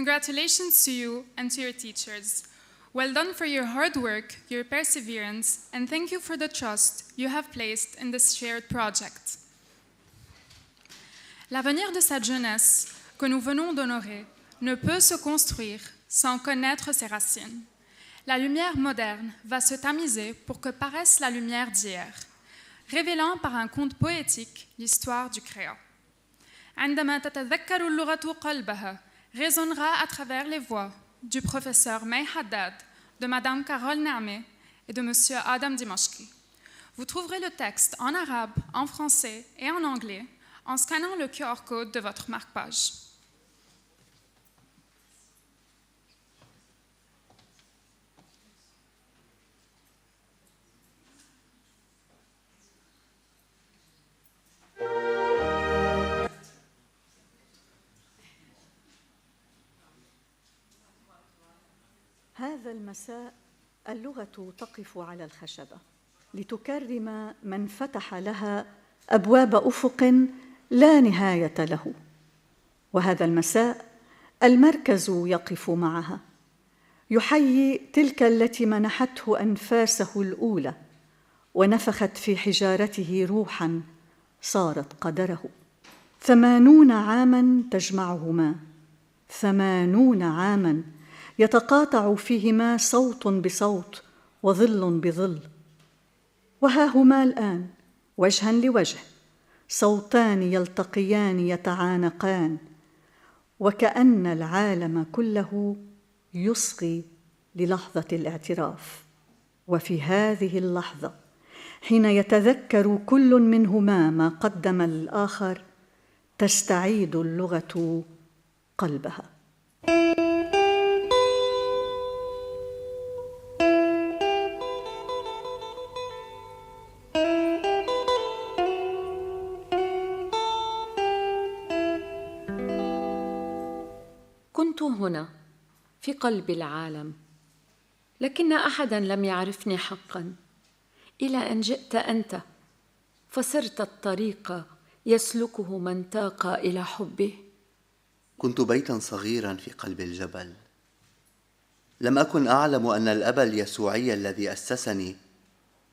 Congratulations to you and to your teachers. Well done for your hard work, your perseverance, and thank you for the trust you have placed in this shared project. L'avenir de cette jeunesse que nous venons d'honorer ne peut se construire sans connaître ses racines. La lumière moderne va se tamiser pour que paraisse la lumière d'hier, révélant par un conte poétique l'histoire du créa. عندما تتذكر اللغة قلبها résonnera à travers les voix du professeur May Haddad, de Madame Carole Naameh et de Monsieur Adam Dimashqi. Vous trouverez le texte en arabe, en français et en anglais en scannant le QR code de votre marque-page. هذا المساء اللغة تقف على الخشبة لتكرم من فتح لها أبواب أفق لا نهاية له. وهذا المساء المركز يقف معها يحيي تلك التي منحته أنفاسه الأولى ونفخت في حجارته روحاً صارت قدره. 80 عاماً تجمعهما، 80 عاماً يتقاطع فيهما صوت بصوت وظل بظل. وها هما الآن وجهاً لوجه، صوتان يلتقيان يتعانقان، وكأن العالم كله يصغي للحظة الاعتراف. وفي هذه اللحظة حين يتذكر كل منهما ما قدم للآخر تستعيد اللغة قلبها. كنت هنا في قلب العالم، لكن أحداً لم يعرفني حقاً، إلى أن جئت أنت فصرت الطريق يسلكه من تاق إلى حبه. كنت بيتاً صغيراً في قلب الجبل. لم أكن أعلم أن الأب اليسوعي الذي أسسني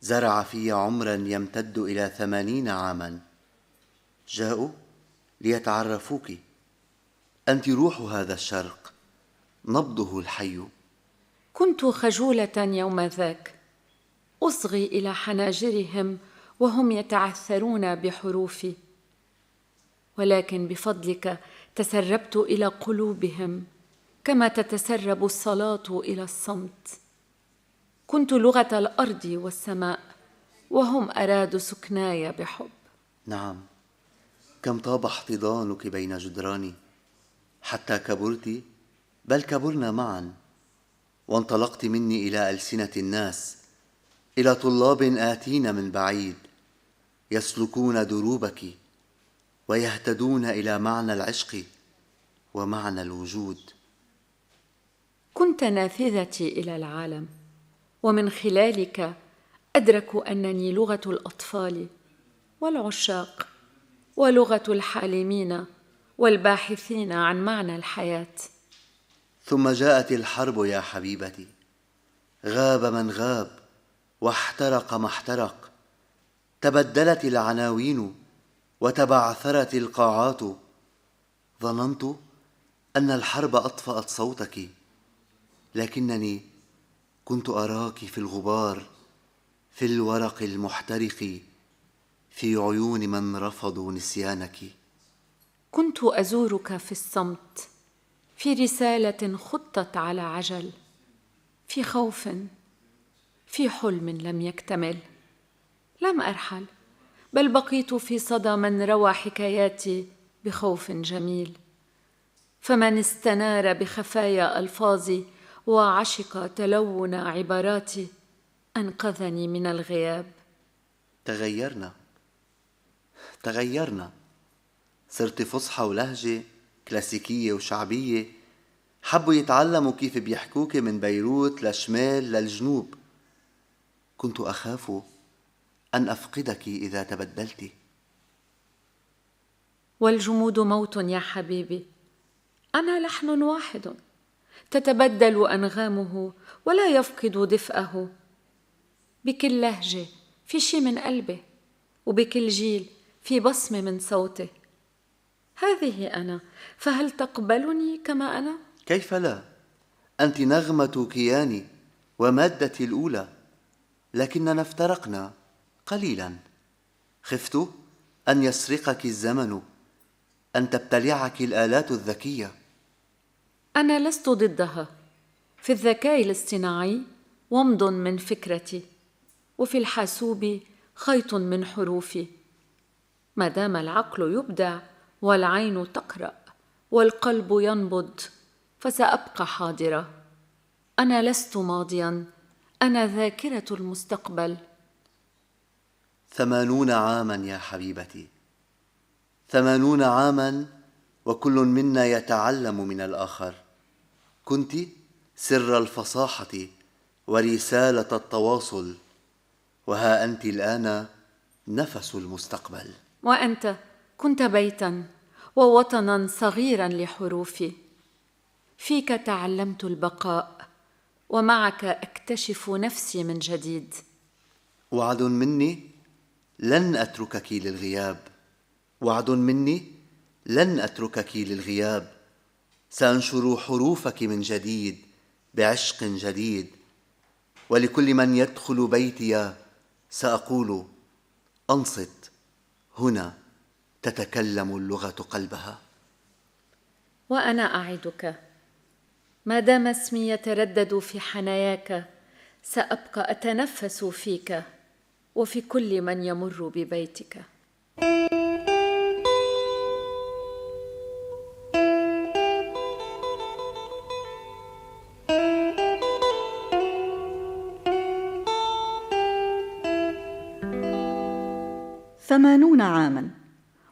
زرع في عمراً يمتد إلى 80 عاماً. جاءوا ليتعرفوك. أنت روح هذا الشرق، نبضه الحي. كنت خجولة يوم ذاك، أصغي إلى حناجرهم وهم يتعثرون بحروفي، ولكن بفضلك تسربت إلى قلوبهم كما تتسرب الصلاة إلى الصمت. كنت لغة الأرض والسماء وهم أرادوا سكناي بحب. نعم، كم طاب احتضانك بين جدراني، حتى كبرت، بل كبرنا معا، وانطلقت مني إلى ألسنة الناس، إلى طلاب آتين من بعيد، يسلكون دروبك ويهتدون إلى معنى العشق ومعنى الوجود. كنت نافذتي إلى العالم، ومن خلالك أدركوا أنني لغة الأطفال والعشاق ولغة الحالمين والباحثين عن معنى الحياة. ثم جاءت الحرب يا حبيبتي، غاب من غاب واحترق ما احترق، تبدلت العناوين وتبعثرت القاعات. ظننت أن الحرب أطفأت صوتك، لكنني كنت أراك في الغبار، في الورق المحترق، في عيون من رفضوا نسيانك. كنت أزورك في الصمت، في رسالة خطت على عجل، في خوف، في حلم لم يكتمل. لم أرحل، بل بقيت في صدى من روى حكاياتي بخوف جميل. فمن استنار بخفايا ألفاظي وعشق تلون عباراتي أنقذني من الغياب. تغيرنا، صرت فصحى ولهجة كلاسيكية وشعبية. حبوا يتعلموا كيف بيحكوك من بيروت للشمال للجنوب. كنت أخاف أن أفقدك إذا تبدلت. والجمود موت يا حبيبي، أنا لحن واحد تتبدل أنغامه ولا يفقد دفئه. بكل لهجة في شي من قلبي، وبكل جيل في بصمة من صوتي. هذه أنا، فهل تقبلني كما أنا؟ كيف لا؟ أنت نغمة كياني ومادتي الأولى، لكننا افترقنا قليلا. خفت أن يسرقك الزمن، أن تبتلعك الآلات الذكية. أنا لست ضدها. في الذكاء الاصطناعي ومض من فكرتي، وفي الحاسوب خيط من حروفي. ما دام العقل يبدع والعين تقرأ والقلب ينبض، فسأبقى حاضرة. أنا لست ماضياً، أنا ذاكرة المستقبل. 80 عاماً يا حبيبتي، 80 عاماً، وكل منا يتعلم من الآخر. كنت سر الفصاحة ورسالة التواصل، وها أنت الآن نفس المستقبل. وأنت كنت بيتاً ووطناً صغيراً لحروفي. فيك تعلمت البقاء، ومعك أكتشف نفسي من جديد. وعد مني لن أتركك للغياب، وعد مني لن أتركك للغياب. سأنشر حروفك من جديد بعشق جديد، ولكل من يدخل بيتي سأقول: أنصت، هنا تتكلم اللغة قلبها. وأنا أعدك، ما دام اسمي يتردد في حناياك، سأبقى أتنفس فيك وفي كل من يمر ببيتك. ثمانون عاماً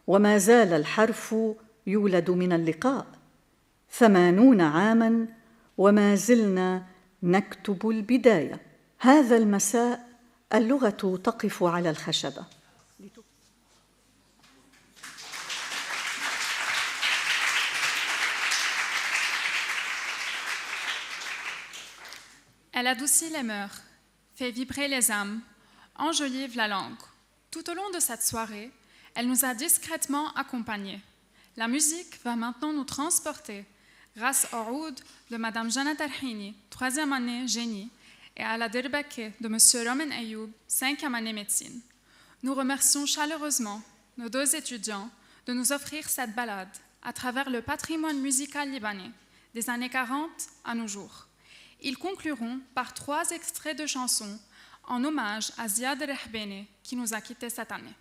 وما زال الحرف يولد من اللقاء. 80 عاماً وما زلنا نكتب البداية. هذا المساء اللغة تقف على الخشبة. Elle adoucit les mœurs, fait vibrer les âmes, enjolive la langue. Tout au long de cette soirée, elle nous a discrètement accompagnés. La musique va maintenant nous transporter, grâce au oud de Madame Jana Tarhini, 3e année génie, et à la Dirbake de M. Roman Ayoub, 5e année médecine. Nous remercions chaleureusement nos 2 étudiants de nous offrir cette balade à travers le patrimoine musical libanais des années 40 à nos jours. Ils concluront par 3 extraits de chansons en hommage à Ziad Rahbani qui nous a quittés cette année.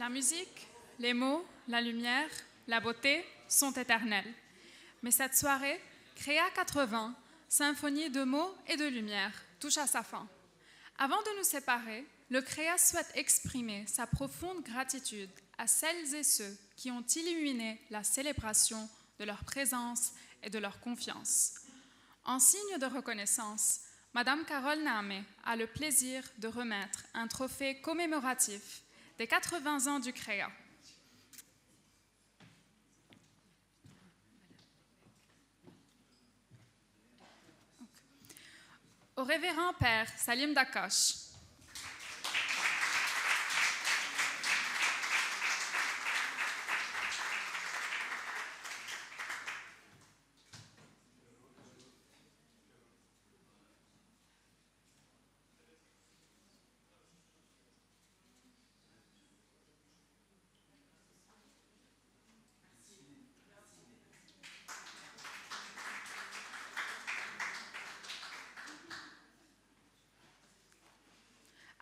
La musique, les mots, la lumière, la beauté sont éternels. Mais cette soirée, Créa 80, symphonie de mots et de lumière, touche à sa fin. Avant de nous séparer, le Créa souhaite exprimer sa profonde gratitude à celles et ceux qui ont illuminé la célébration de leur présence et de leur confiance. En signe de reconnaissance, Madame Carole Nahmé a le plaisir de remettre un trophée commémoratif des 80 ans du Créa. Au révérend Père Salim Dakash,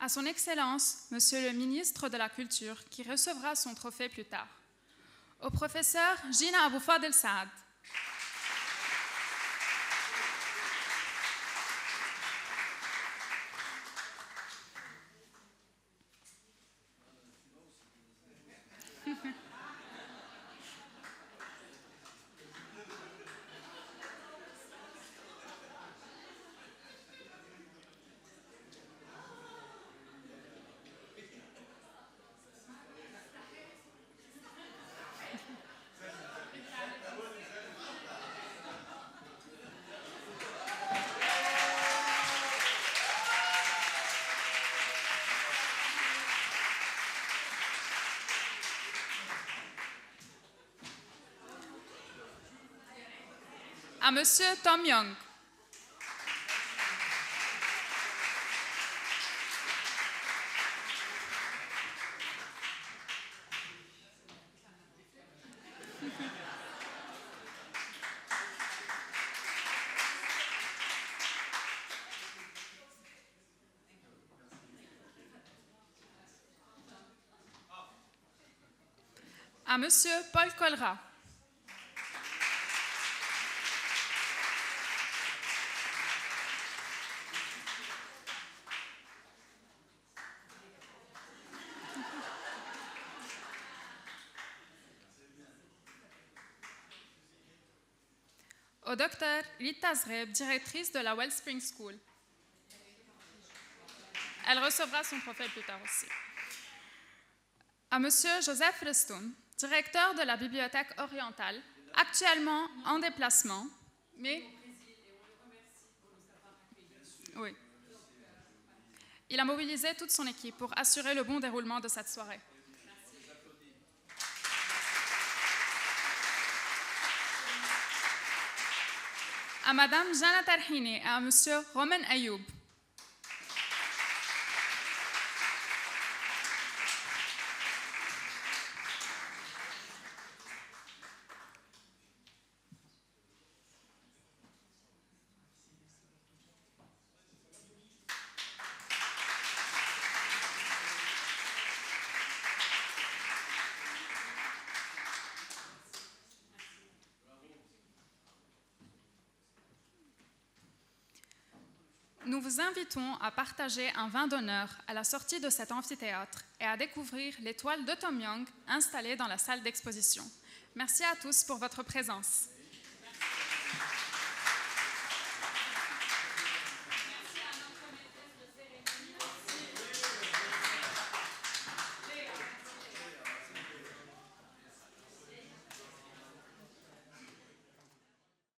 à son Excellence, Monsieur le ministre de la Culture, qui recevra son trophée plus tard. Au professeur Gina Abou Fadel Saad. À Monsieur Tom Young. À Monsieur Paul Colra. Au docteur Rita Zreb, directrice de la Wellspring School. Elle recevra son trophée plus tard aussi. À Monsieur Joseph Restoun, directeur de la Bibliothèque orientale, actuellement en déplacement, mais... Oui. Il a mobilisé toute son équipe pour assurer le bon déroulement de cette soirée. À Madame Jana Tarhini et à Monsieur Roman Ayoub. Nous vous invitons à partager un vin d'honneur à la sortie de cet amphithéâtre et à découvrir l'étoile de Tom Young installée dans la salle d'exposition. Merci à tous pour votre présence.